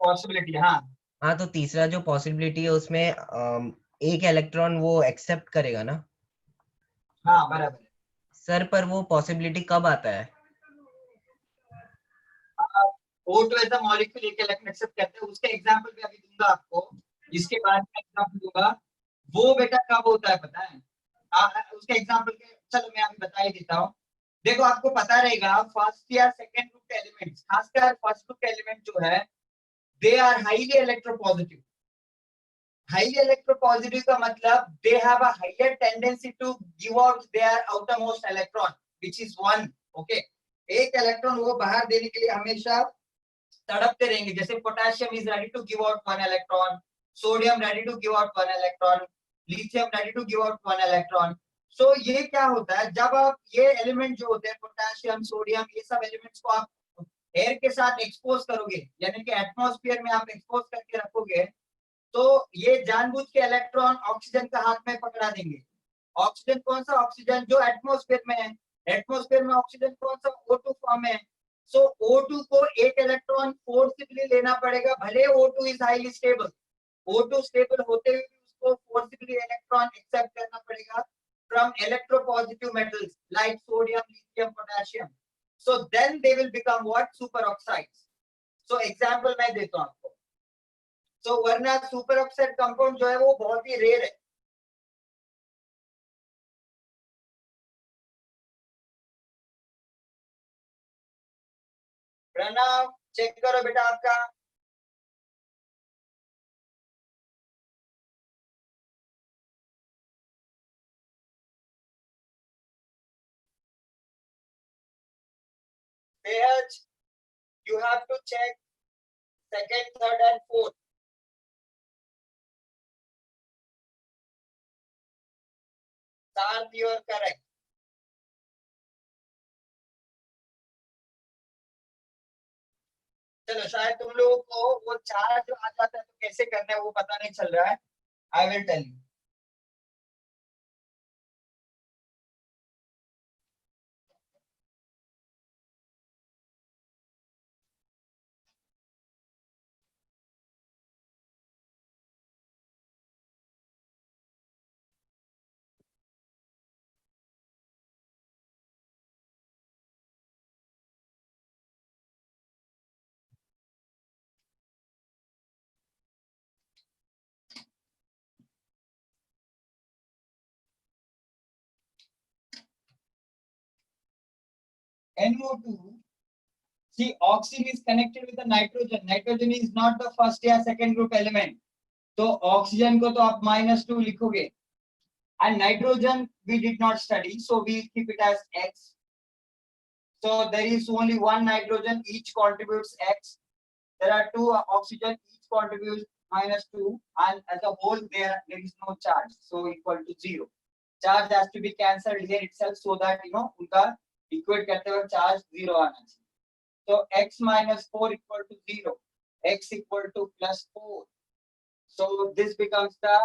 Speaker 1: पॉसिबिलिटी हाँ.
Speaker 3: हाँ तो तीसरा जो पॉसिबिलिटी है उसमें एक इलेक्ट्रॉन वो एक्सेप्ट करेगा ना.
Speaker 1: हाँ बराबर.
Speaker 3: सर पर वो पॉसिबिलिटी कब आता है?
Speaker 1: O2 ऐसा मॉलिक्यूल एक इलेक्ट्रॉन एक्सेप्ट करते हैं, उसके एग्जांपल भी अभी दूंगा आपको. इसके बाद में एग्जांपल दूंगा. वो बेटा कब होता है पता है? उसके एग्जांपल के चलो मैं अभी बता ही देता हूँ. देखो आपको पता रहेगा फर्स्ट या सेकंड ग्रुप के एलिमेंट्स, खासकर फर्स्ट ग्रुप के एलिमेंट जो है, they are highly electropositive. Highly electropositive का मतलब they have a higher tendency to give out their outermost electron which is 1. Okay. एक इलेक्ट्रॉन वो बाहर देने के लिए हमेशा तड़पते रहेंगे. जैसे potassium is ready to give out 1 electron, sodium ready to give out 1 electron, lithium ready to give out 1 electron. सो ये क्या होता है, जब आप ये एलिमेंट जो होते हैं पोटेशियम, सोडियम, ये सब एलिमेंट्स को आप एयर के साथ एक्सपोज करोगे, यानी कि एटमॉस्फेयर में आप एक्सपोज करके रखोगे, तो ये जानबूझ के इलेक्ट्रॉन ऑक्सीजन का हाथ में पकड़ा देंगे। ऑक्सीजन कौन सा? ऑक्सीजन जो एटमॉस्फेयर में है। एटमॉस्फेयर में ऑक्सीजन कौन सा? O2 फॉर्म में है। सो O2 को एक इलेक्ट्रॉन फोर्सफुली लेना पड़ेगा, भले O2 is highly stable. O2 stable होते हुए भी उसको फोर्सफुली इलेक्ट्रॉन एक्सेप्ट करना पड़ेगा from electropositive metals like sodium, lithium, potassium. So then they will become what? Superoxides. So example मैं देता हूँ आपको। So वरना superoxide compound जो है वो बहुत ही रेयर है। प्रणव चेक करो बेटा आपका। Sehaj, you have to check second, third and fourth. Sarth, you are correct. चलो शायद तुम लोगों को वो चार्ज जो आ जाता है तो कैसे करना है वो पता नहीं चल रहा है। I will tell you. NO2, see, oxygen is connected with the nitrogen. Nitrogen is not the first या second group element. तो oxygen को तो आप -2 लिखोगे. And nitrogen we did not study, so we keep it as X. So there is only one nitrogen, each contributes X. There are two oxygen, each contributes -2, and as a whole there is no charge, so equal to 0. Charge has to be cancelled here itself so that उनका equate करते वक्त charge 0 आना चाहिए. So X -4 equal to 0, X equal to +4. So this becomes the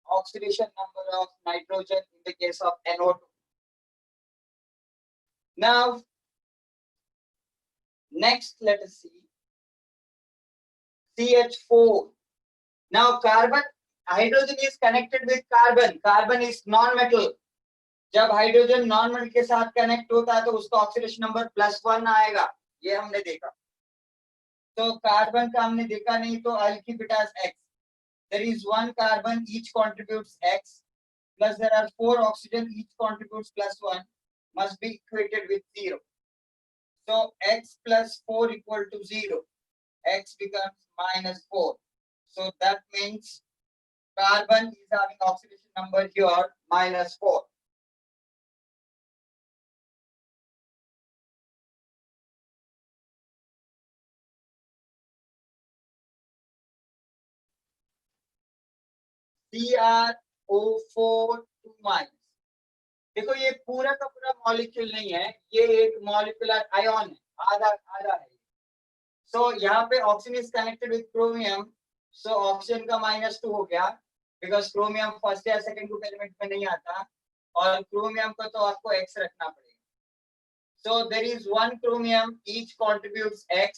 Speaker 1: oxidation number of nitrogen in the case of NO2. Now, next let us see CH4. Now carbon, hydrogen is connected with carbon. Carbon is non-metal. जब hydrogen non metal के साथ connect होता है तो उसका oxidation number +1 आएगा, ये हमने देखा. तो कार्बन का हमने देखा नहीं, तो I'll keep it as X. There is one carbon, each contributes X, plus there are 4 oxygen, each contributes +1, must be equated with 0. So X plus 4 equal to 0. X becomes -4. So that means carbon is having oxidation number here -4. CrO4 2-. देखो ये पूरा का पूरा molecule नहीं है, ये एक molecular ion है, आधा आधा है. सो यहाँ पे oxygen is connected with chromium, so oxygen का -2 हो गया, बिकॉज क्रोमियम फर्स्ट या सेकंड ग्रुप एलिमेंट में नहीं आता, और क्रोमियम को तो आपको X रखना पड़ेगा. So there is one chromium, each contributes X,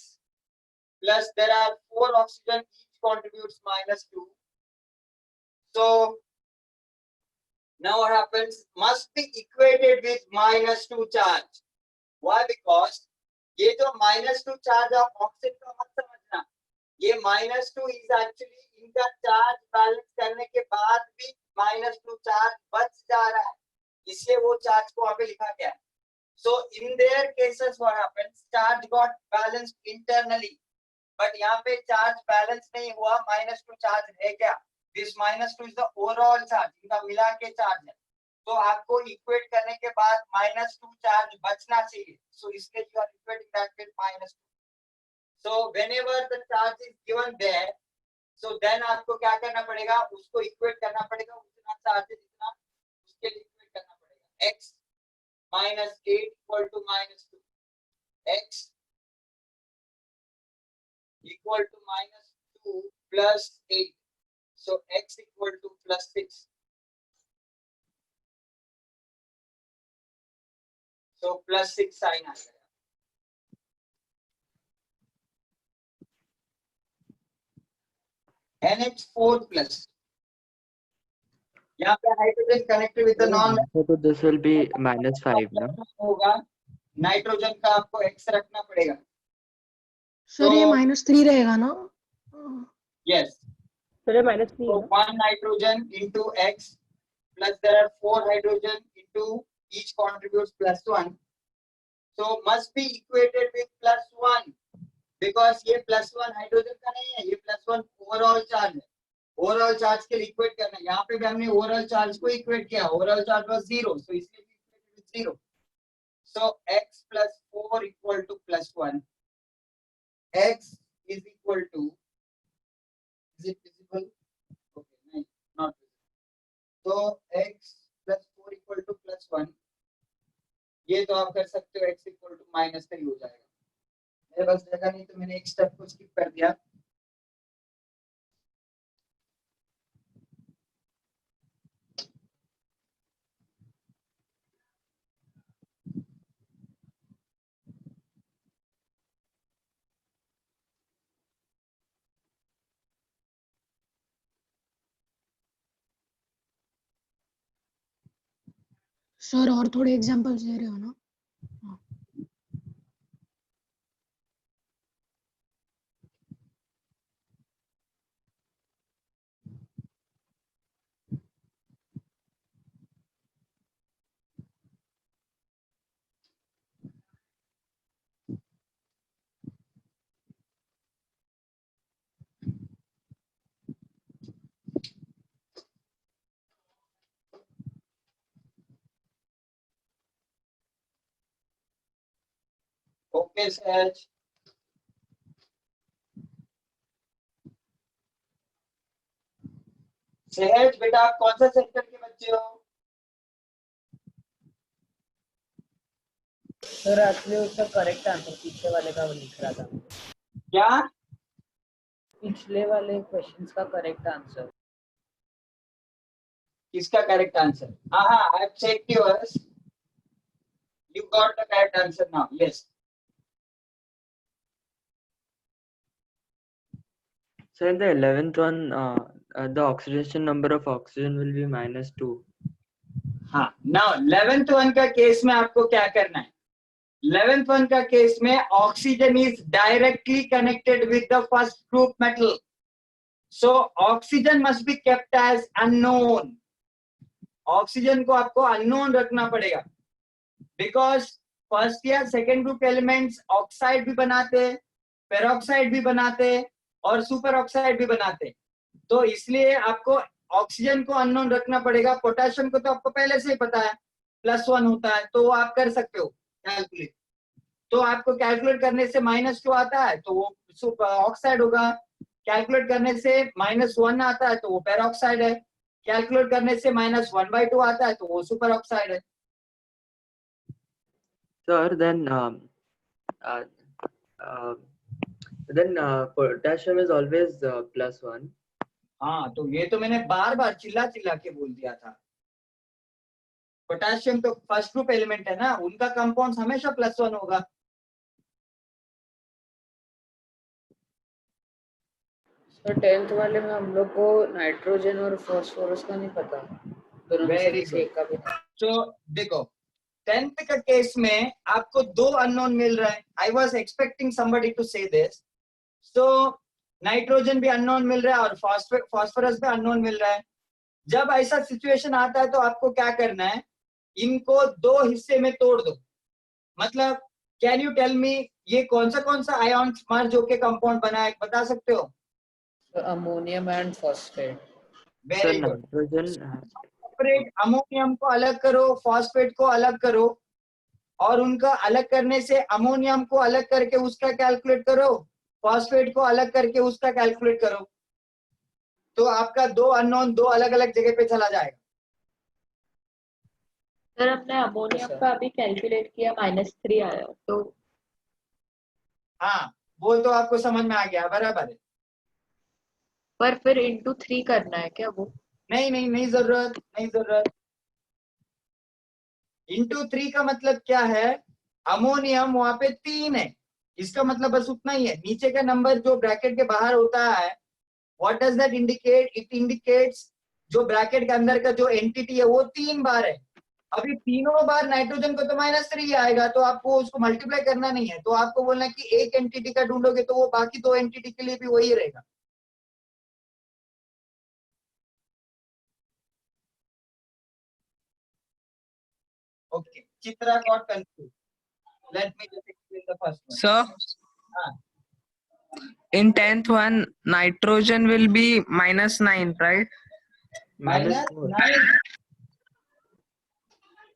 Speaker 1: plus there are 4 oxygen, each contributes -2. So now what happens? Must be equated with -2 charge. Why? Because ये जो -2 charge of oxygen का मत समझना, ये -2 is actually इनका charge balance करने के बाद भी -2 चार्ज बच जा रहा है, इसलिए वो चार्ज को आगे लिखा गया है. So in their cases what happens? Charge got balanced internally, but यहाँ पे चार्ज बैलेंस नहीं हुआ, -2 चार्ज रह गया. This -2 is the overall charge, इनका मिला के चार्ज है, तो आपको इक्वेट करने के बाद -2 चार्ज बचना चाहिए. So इसके you are equating that with -2. So whenever the charge is given there, so then आपको क्या करना पड़ेगा? उसको इक्वेट करना पड़ेगा, उतना चार्ज जितना उसके लिए इक्वेट करना पड़ेगा. X -8 equal to -2. X equal to -2 plus 8. So x equal to +6. So +6 sign आ गया. NH4 plus. यहाँ पे hydrogen connected with the non
Speaker 9: So this will be -5, no?
Speaker 1: होगा. नाइट्रोजन का आपको x रखना पड़ेगा.
Speaker 2: सर ये
Speaker 1: तो-
Speaker 2: -3 रहेगा ना?
Speaker 1: Yes.
Speaker 10: सर ये -3
Speaker 1: So
Speaker 10: है ना?
Speaker 1: 1 nitrogen into x plus there are 4 hydrogen into each contributes +1. So must be equated with +1 because ये +1 हाइड्रोजन का नहीं है, ये +1 ओवरऑल चार्ज है. ओवरऑल चार्ज के इक्वेट करना है. यहाँ पे भी हमने ओवरऑल चार्ज को इक्वेट किया. ओवरऑल चार्ज वाज 0, so इसलिए भी equated with 0. So x plus 4 equal to +1. X is equal to, is it visible? Okay, no, not visible. So x plus 4 equal to +1. ये तो आप कर सकते हो. x equal to -3 हो जाएगा. मेरे पास जगह नहीं तो मैंने एक स्टेप को स्किप कर दिया.
Speaker 2: सर और थोड़े एग्जांपल्स दे रहे हो ना?
Speaker 1: Okay, Sahaj. सहज बेटा आप कौन सा सेक्टर के बच्चे हो?
Speaker 4: सर एक्चुअली उसका करेक्ट आंसर पिछले वाले का वो लिख रहा था.
Speaker 1: क्या?
Speaker 4: पिछले वाले क्वेश्चंस का करेक्ट आंसर.
Speaker 1: किसका करेक्ट आंसर? हाँ, I have checked yours. You got the correct answer now. Yes.
Speaker 9: So in the 11th one, the oxidation number of oxygen will be -2.
Speaker 1: हाँ. Now 11th one का case में आपको क्या करना है? 11th one का case में oxygen is directly connected with the first group metal. So oxygen must be kept as unknown. Oxygen को आपको अननोन रखना पड़ेगा बिकॉज फर्स्ट या सेकेंड ग्रुप एलिमेंट्स ऑक्साइड भी बनाते, पेरोक्साइड भी बनाते और सुपर ऑक्साइड भी बनाते. तो इसलिए आपको ऑक्सीजन को अननोन रखना पड़ेगा. पोटेशियम को तो आपको पहले से ही पता है +1 होता है, तो वो आप कर सकते हो कैलकुलेट. तो आपको कैलकुलेट करने से -2 आता है तो वो सुपर ऑक्साइड होगा. कैलकुलेट करने से -1 आता है तो वो पेरोक्साइड है. कैलकुलेट करने से -1/2 आता है तो वो सुपर ऑक्साइड है.
Speaker 9: Sir, then potassium is always +1.
Speaker 1: हाँ, तो ये तो मैंने बार बार चिल्ला चिल्ला के बोल दिया था. पोटेशियम तो फर्स्ट ग्रुप एलिमेंट है ना, उनका कंपाउंड हमेशा +1 होगा.
Speaker 4: सर 10th वाले में हम लोग को नाइट्रोजन और फास्फोरस का नहीं पता. दोनों में से
Speaker 1: Very
Speaker 4: किसी एक का भी नहीं.
Speaker 1: तो देखो 10th का केस में आपको 2 अननोन मिल रहा है. I was expecting somebody to say this. So nitrogen भी अननोन मिल रहा है और फास्फोरस भी अननोन मिल रहा है. जब ऐसा सिचुएशन आता है तो आपको क्या करना है, इनको 2 हिस्से में तोड़ दो. मतलब कैन यू टेल मी ये कौन सा आयॉन्स मर्ज होके कंपाउंड बना है, बता सकते हो?
Speaker 4: Ammonium and phosphate.
Speaker 1: Very good.
Speaker 9: Nitrogen.
Speaker 1: Separate ammonium को अलग करो, फॉस्फेट को अलग करो और उनका अलग करने से अमोनियम को अलग करके उसका कैलकुलेट करो, फॉस्फेट को अलग करके उसका कैलकुलेट करो. तो आपका 2 अननोन 2 अलग अलग जगह पे चला जाएगा.
Speaker 5: सर हमने अमोनियम का अभी कैलकुलेट किया -3 आया तो.
Speaker 1: हाँ, वो तो आपको समझ में आ गया, बराबर है।
Speaker 5: पर फिर इंटू 3 करना है क्या वो?
Speaker 1: नहीं जरूरत। इंटू 3 का मतलब क्या है, अमोनियम वहां पे 3 है, इसका मतलब बस उतना ही है। नीचे का नंबर जो ब्रैकेट के बाहर होता है, what does that indicate? It indicates जो ब्रैकेट के अंदर का जो एंटिटी है वो 3 बार है। अभी तीनों बार नाइट्रोजन को तो -3 आएगा, तो आपको उसको मल्टीप्लाई करना नहीं है, तो आपको बोलना है कि एक एंटिटी का ढूंढोगे तो वो बाकी 2 एंटिटी के लिए भी वही रहेगा। Okay, Chitra got confuse, let me just explain the first one.
Speaker 10: Sir, in 10th one, nitrogen will be -9, right?
Speaker 1: -9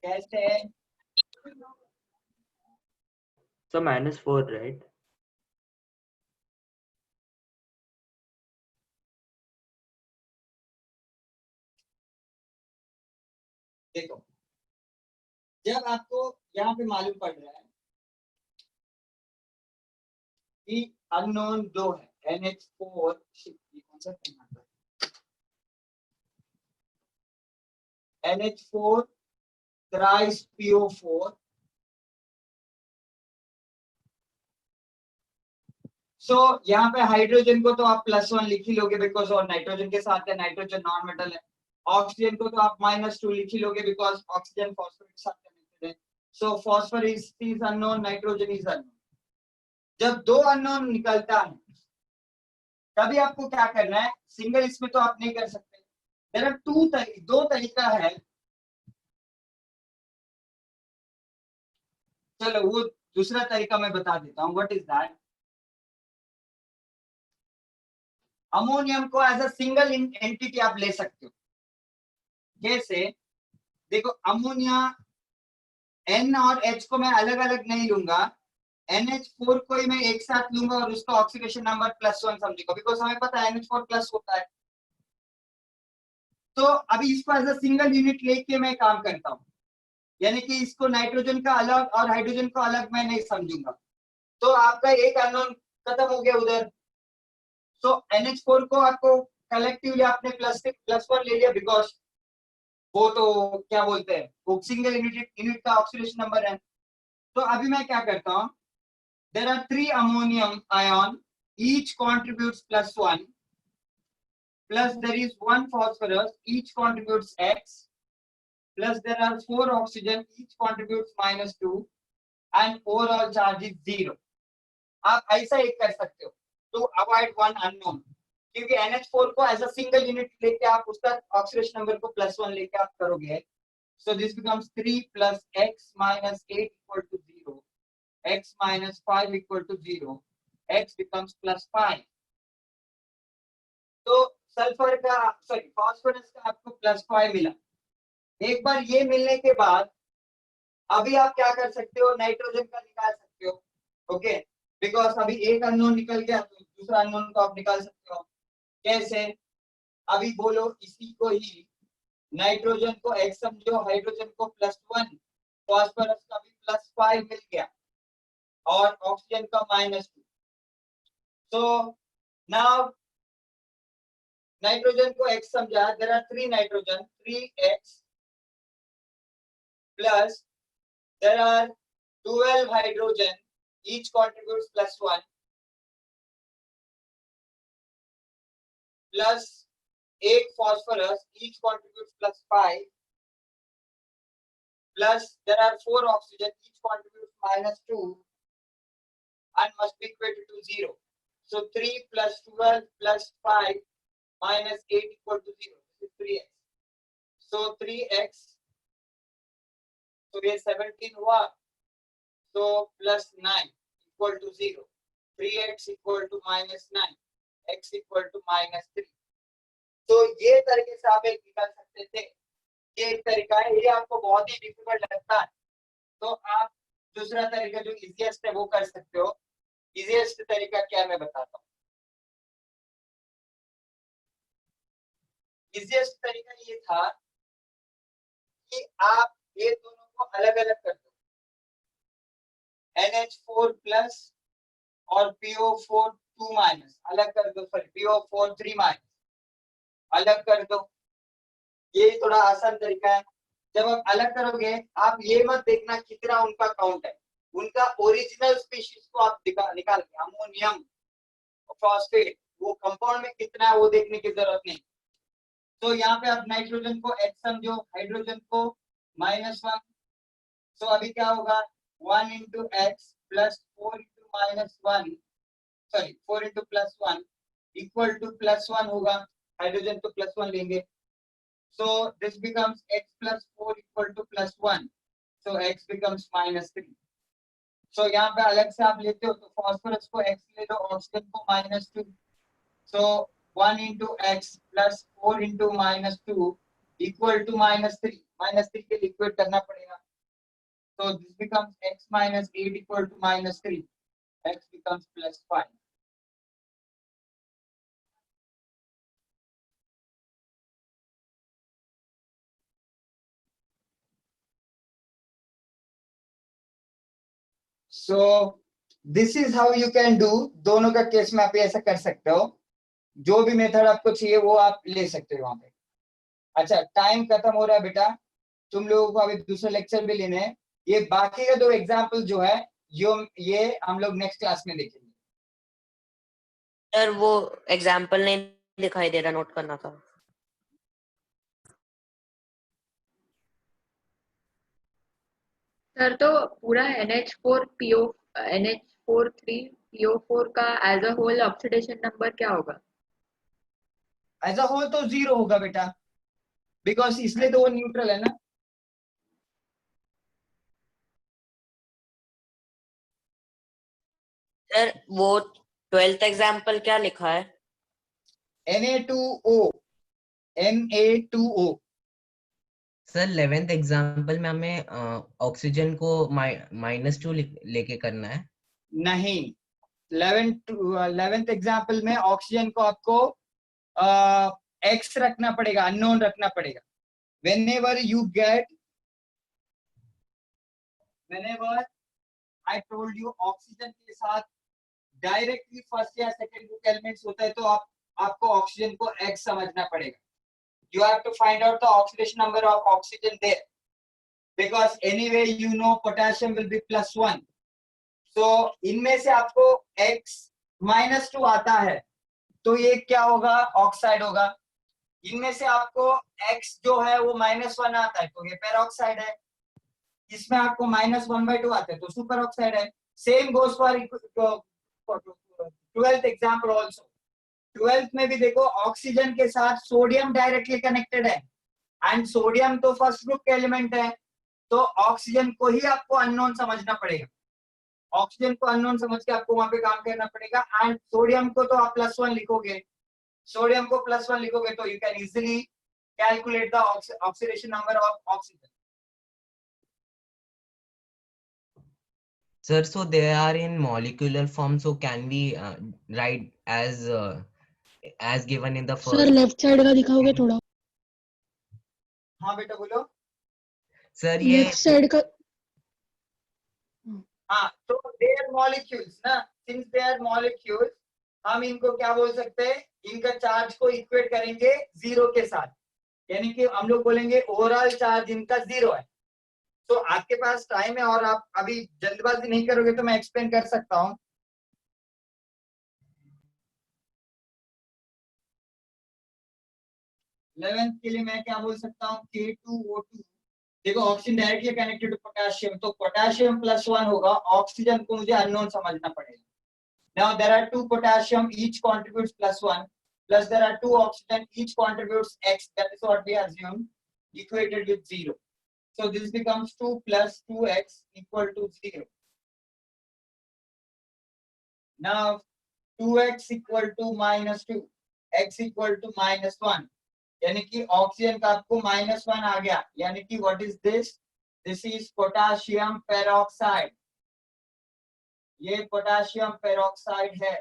Speaker 1: कैसे?
Speaker 9: So -4, right?
Speaker 1: देखो, जब आपको यहाँ पे मालूम पड़ रहा है कि अननोन 2 है, NH4, कौन सा NH4 thrice PO4, सो यहाँ पे हाइड्रोजन को तो आप +1 लिख ही लोगे बिकॉज और नाइट्रोजन के साथ है, नाइट्रोजन नॉन मेटल है। ऑक्सीजन को तो आप -2 लिख ही लोगे बिकॉज ऑक्सीजन फॉस्फोर के साथ कनेक्टेड है। So phosphor is unknown, nitrogen is unknown. जब 2 अननोन निकलता है तभी आपको क्या करना है, सिंगल इसमें तो आप नहीं कर सकते। देयर आर 2 तरीका है, चलो वो दूसरा तरीका मैं बता देता हूँ। What is that? अमोनियम को एज अ सिंगल एंटिटी आप ले सकते हो। जैसे देखो, अमोनिया N और H को मैं अलग अलग नहीं लूंगा, NH4 को ही मैं एक साथ लूंगा और उसका ऑक्सीडेशन नंबर +1 समझूंगा, बिकॉज हमें पता है NH4 प्लस होता है। तो अभी इसको एज अ सिंगल यूनिट लेके मैं काम करता हूँ, यानी कि इसको नाइट्रोजन का अलग और हाइड्रोजन को अलग मैं नहीं समझूंगा। तो आपका एक अननोन खत्म हो गया उधर। तो NH4 को आपको कलेक्टिवली आपने +1 ले लिया बिकॉज वो तो क्या बोलते हैं, वो सिंगल यूनिट का ऑक्सीडेशन नंबर है। तो अभी मैं क्या करता हूँ, there are 3 ammonium ion, each contributes +1, plus there is 1 phosphorus, each contributes X, plus there are 4 oxygen, each contributes -2, and overall charge is 0. आप ऐसा एक कर सकते हो to avoid one unknown, क्योंकि NH4 को एज अ सिंगल यूनिट लेके आप उसका ऑक्सीडेशन नंबर को +1 लेके आप करोगे, so this becomes 3 plus X minus 8 equal to 0, X minus 5 equal to 0, X becomes +5. तो सल्फर का फास्फोरस का आपको +5 मिला। एक बार ये मिलने के बाद अभी आप क्या कर सकते हो, नाइट्रोजन का निकाल सकते हो। ओके, बिकॉज अभी एक अननोन निकल गया तो दूसरा अननोन को आप निकाल सकते हो। कैसे? अभी बोलो इसी को ही, नाइट्रोजन को X समझो, हाइड्रोजन को +1, फास्फोरस का भी +5 मिल गया और ऑक्सीजन का -2। सो नाउ नाइट्रोजन को X समझा, there are 3 nitrogen, 3X plus there are 12 hydrogen, each contributes +1, plus 8 phosphorus, each contributes +5, plus there are 4 oxygen, each contributes -2, and must be equated to 0. So 3 plus 12 plus 5 minus 8 equal to 0. This is 3x. So 3x, so ये 17 हुआ, so +9 equal to 0. 3x equal to -9, x equal to -3. तो ये तरीके से आप एक निकाल सकते थे। ये एक तरीका है, ये आपको बहुत ही डिफिकल्ट लगता है तो आप दूसरा तरीका जो इजीएस्ट है वो कर सकते हो। इजीएस्ट तरीका क्या मैं बताता हूँ। इजीएस्ट तरीका ये था कि आप ये दोनों को अलग अलग कर दो, NH4 प्लस और PO4 2 माइनस अलग कर दो, सॉरी PO4 3 माइनस अलग कर दो। ये थोड़ा आसान तरीका है। जब आप अलग करोगे आप ये मत देखना कितना उनका काउंट है, उनका ओरिजिनल स्पीशीज को आप निकाल के अमोनियम फॉस्फेट वो कंपाउंड में कितना है वो देखने की जरूरत नहीं। तो यहाँ पे आप नाइट्रोजन को H समझो, हाइड्रोजन को -1। तो अभी क्या होगा 1 into X plus 4 into -1, sorry 4 into +1 equal to +1 होगा, हाइड्रोजन तो +1 लेंगे। So this becomes X plus 4 equal to +1. So X becomes -3. So यहाँ पे अलग से आप लेते हो तो फॉस्फोरस को X ले लो, ऑक्सीजन को -2. So 1 into X plus 4 into -2 equal to -3. -3 के लिक्विड करना पड़ेगा। So this becomes X minus 8 equal to -3. X becomes +5. So this is how you can do। दोनों का केस में आप ऐसा कर सकते हो, जो भी मेथड आपको चाहिए वो आप ले सकते हो वहां पे। अच्छा टाइम खत्म हो रहा है बेटा, तुम लोगों को अभी दूसरे लेक्चर भी लेने हैं। ये बाकी का 2 एग्जाम्पल जो है ये हम लोग नेक्स्ट क्लास में देखेंगे।
Speaker 6: सर वो एग्जाम्पल नहीं दिखाई दे रहा, नोट करना था।
Speaker 5: सर तो पूरा NH4 3PO4 का as a whole oxidation number क्या होगा?
Speaker 1: एज अ होल तो 0 होगा बेटा, बिकॉज इसलिए तो वो न्यूट्रल है ना।
Speaker 6: सर वो 12th एग्जाम्पल क्या लिखा है?
Speaker 1: Na2O Na2O।
Speaker 3: Sir 11th example में हमें ऑक्सीजन को -2 लेके करना है।
Speaker 1: नहीं, 11th एग्जाम्पल में ऑक्सीजन को आपको X रखना पड़ेगा, अननोन रखना पड़ेगा। whenever I told you oxygen के साथ डायरेक्टली फर्स्ट या सेकंड ग्रुप एलिमेंट्स होता है तो आपको ऑक्सीजन को X समझना पड़ेगा। You have to find out the oxidation number of oxygen there, because anyway you know potassium will be +1. So इनमें से आपको X -2 आता है तो ये क्या होगा, ऑक्साइड होगा। इनमें से आपको X जो है वो -1 आता है तो ये पेरोक्साइड है। इसमें आपको -1/2 आता है तो सुपर ऑक्साइड है। Same goes for 12th example also. 12th में भी देखो ऑक्सीजन के साथ सोडियम डायरेक्टली कनेक्टेड है, एंड सोडियम तो फर्स्ट ग्रुप के एलिमेंट है, तो ऑक्सीजन को ही आपको अननोन समझना पड़ेगा। ऑक्सीजन को अननोन समझ के आपको वहां पे काम करना पड़ेगा। एंड सोडियम को तो आप +1 लिखोगे, सोडियम को +1 लिखोगे तो you can easily calculate the oxidation number of oxygen.
Speaker 3: Sir, so they are in molecular form, so can we write as given in the
Speaker 2: sir
Speaker 3: first?
Speaker 2: Left side का दिखाओगे थोड़ा?
Speaker 1: हाँ बेटा बोलो।
Speaker 3: सर ये
Speaker 2: लेफ्ट साइड का।
Speaker 1: हाँ तो देयर मॉलिक्यूल्स ना, सिंस देयर मॉलिक्यूल्स हम इनको क्या बोल सकते हैं, इनका चार्ज को इक्वेट करेंगे 0 के साथ, यानी कि हम लोग बोलेंगे ओवरऑल चार्ज इनका 0 है। तो आपके पास टाइम है और आप अभी जल्दबाजी नहीं करोगे तो मैं एक्सप्लेन कर सकता हूँ। इलेवेंथ के लिए मैं क्या बोल सकता हूँ, K2O2। देखो oxygen directly connected to potassium, तो पोटेशियम +1 होगा, ऑक्सीजन को मुझे अननोन समझना पड़ेगा। Now there are 2 potassium, each contributes +1, plus there are 2 oxygen, each contributes X, that is what we assume, equated with 0. So this becomes 2 plus 2X equal to 0. Now 2X equal to -2, X equal to -1, यानी कि oxygen का आपको -1 आ गया, यानी कि what is this, this is potassium peroxide. ये potassium peroxide है।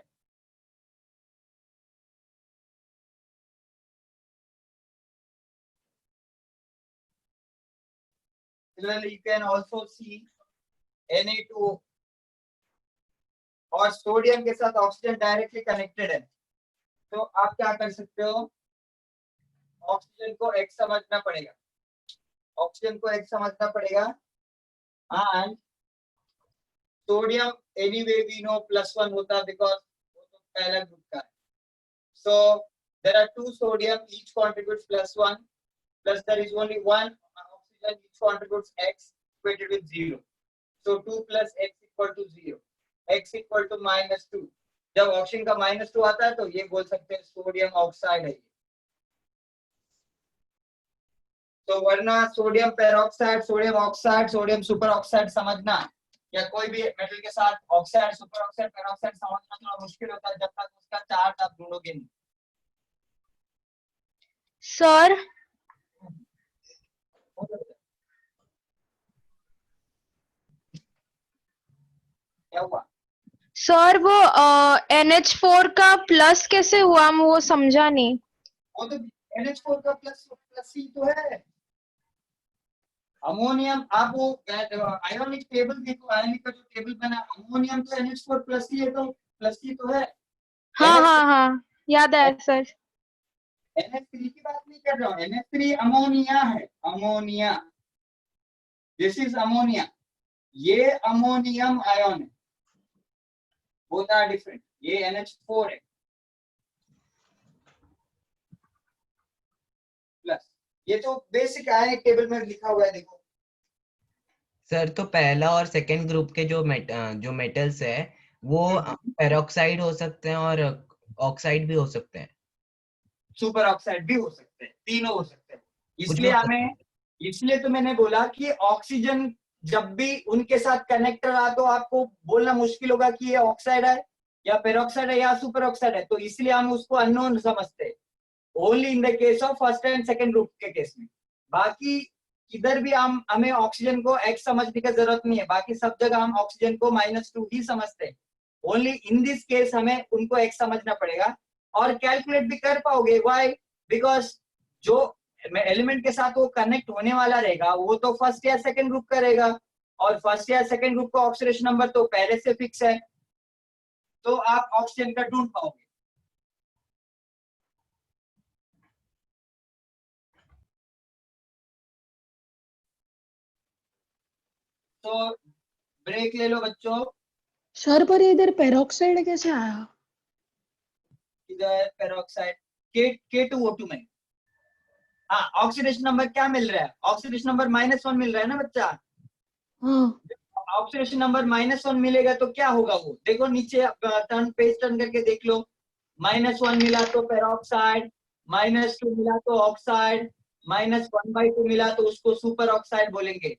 Speaker 1: Similarly, you can also see Na2O. और सोडियम के साथ ऑक्सीजन डायरेक्टली कनेक्टेड है, तो आप क्या कर सकते हो, ऑक्सीजन को X समझना पड़ेगा, ऑक्सीजन को X समझना पड़ेगा। And sodium anyway we know +1 होता है बिकॉज वो तो पहला ग्रुप का है। So there are two sodium, each contributes +1, plus there is only one oxygen, each contributes X equated with 0. So 2 plus X equal to 0, X equal to -2. जब oxygen का -2 आता है तो ये बोल सकते हैं सोडियम ऑक्साइड है। तो वरना sodium peroxide, sodium oxide, sodium super oxide समझना या कोई भी मेटल के साथ ऑक्साइड, सुपर ऑक्साइड, पेरोक्साइड समझना थोड़ा मुश्किल होता है जब तक उसका चार्ज आप ढूंढोगे नहीं।
Speaker 11: सर
Speaker 1: क्या हुआ?
Speaker 11: सर वो NH4 का प्लस कैसे हुआ, मैं वो समझा नहीं।
Speaker 1: वो तो NH4 का प्लस ही तो है। अमोनियम, आप वो आयोनिक टेबल देखो, आयोनिक का जो टेबल बना, अमोनियम तो NH4 प्लस ही है, तो प्लस ही तो है।
Speaker 11: हाँ याद है सर।
Speaker 1: NH3 की बात नहीं कर रहा हूँ, NH3 अमोनिया है, अमोनिया, दिस इज अमोनिया, ये अमोनियम आयन है, बोथ आर डिफरेंट। ये NH4 है प्लस, ये तो बेसिक आयनिक टेबल में लिखा हुआ है देखो।
Speaker 3: सर तो पहला और सेकंड ग्रुप के जो मेटल्स है वो पेरोक्साइड हो सकते हैं और ऑक्साइड भी हो सकते हैं,
Speaker 1: सुपर ऑक्साइड भी हो सकते हैं, तीनों हो सकते हैं।
Speaker 3: कुछ भी
Speaker 1: इसलिए तो मैंने बोला कि ऑक्सीजन जब भी उनके साथ कनेक्ट रहा तो आपको बोलना मुश्किल होगा कि ये ऑक्साइड है या पेरोक्साइड है या सुपर ऑक्साइड है, तो इसलिए हम उसको अननोन समझते हैं only in the case of first and second group के केस में। बाकी इधर भी हमें ऑक्सीजन को X समझने की जरूरत नहीं है, बाकी सब जगह हम ऑक्सीजन को -2 ही समझते हैं। ओनली इन दिस केस हमें उनको X समझना पड़ेगा और कैलकुलेट भी कर पाओगे। व्हाई? बिकॉज जो एलिमेंट के साथ वो कनेक्ट होने वाला रहेगा वो तो फर्स्ट या सेकंड ग्रुप का रहेगा, और फर्स्ट या सेकंड ग्रुप का ऑक्सीडेशन नंबर तो पहले से फिक्स है, तो आप ऑक्सीजन का ढूंढ पाओगे। तो ब्रेक ले लो बच्चों।
Speaker 2: सर पर इधर पेरोक्साइड कैसे आया?
Speaker 1: इधर पेरोक्साइड K2O2 में, हाँ ऑक्सीडेशन नंबर क्या मिल रहा है, ऑक्सीडेशन नंबर -1 मिल रहा है ना बच्चा।
Speaker 2: हाँ
Speaker 1: ऑक्सीडेशन नंबर -1 मिलेगा तो क्या होगा, वो देखो नीचे पेज टर्न करके देख लो, -1 मिला तो पेरोक्साइड, -2 मिला तो ऑक्साइड, -1/2 मिला तो उसको सुपर ऑक्साइड बोलेंगे।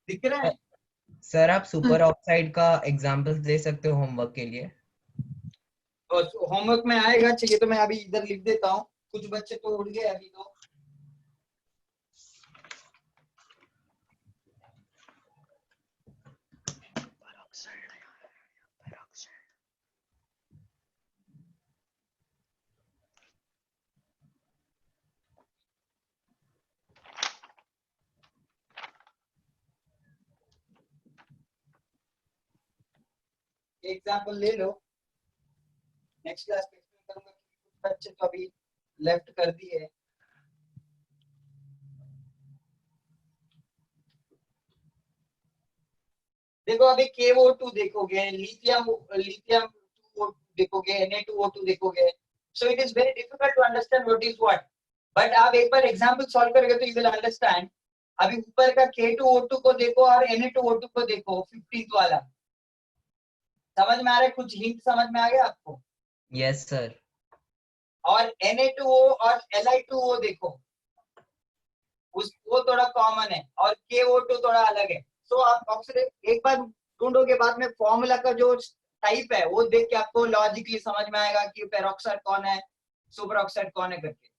Speaker 1: दिख रहा है?
Speaker 3: सर आप सुपर ऑक्साइड का एग्जांपल दे सकते हो होमवर्क के लिए?
Speaker 1: होमवर्क में आएगा, चाहिए तो मैं अभी इधर लिख देता हूँ, कुछ बच्चे तो उड़ गए अभी तो। एग्जाम्पल ले लो, नेक्स्ट क्लास में एक्सप्लेन करूंगा कि कुछ बच्चे तो अभी लेफ्ट कर दिए। देखो अभी KO2 देखोगे, लिथियम देखोगे, Na2O2 देखोगे, so it is very difficult to understand what is what, but आप एक बार एग्जाम्पल सॉल्व करोगे तो you will understand। अभी ऊपर का K2O2 को देखो और Na2O2 को देखो, 15th वाला, समझ में आ रहा है? कुछ हिंट समझ में आ गया आपको?
Speaker 3: Yes sir.
Speaker 1: और Na2O और Li2O देखो, वो थोड़ा कॉमन है और KO2 थोड़ा अलग है। तो आप ऑक्सीडेशन एक बार ढूंढोगे, बाद में फॉर्मूला का जो टाइप है वो देख के आपको लॉजिकली समझ में आएगा कि पेरोक्साइड कौन है, सुपर ऑक्साइड कौन है करके।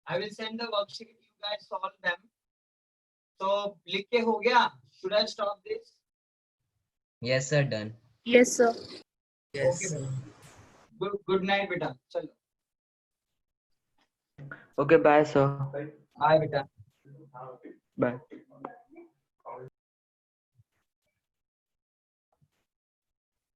Speaker 1: I will send the worksheet. You guys solve them. So लिख के हो गया? Should I stop this?
Speaker 3: Yes, sir. Done.
Speaker 11: Yes, sir.
Speaker 1: Okay. Good night, बेटा. चलो.
Speaker 9: Okay, bye, sir.
Speaker 1: Bye, बेटा.
Speaker 9: Bye.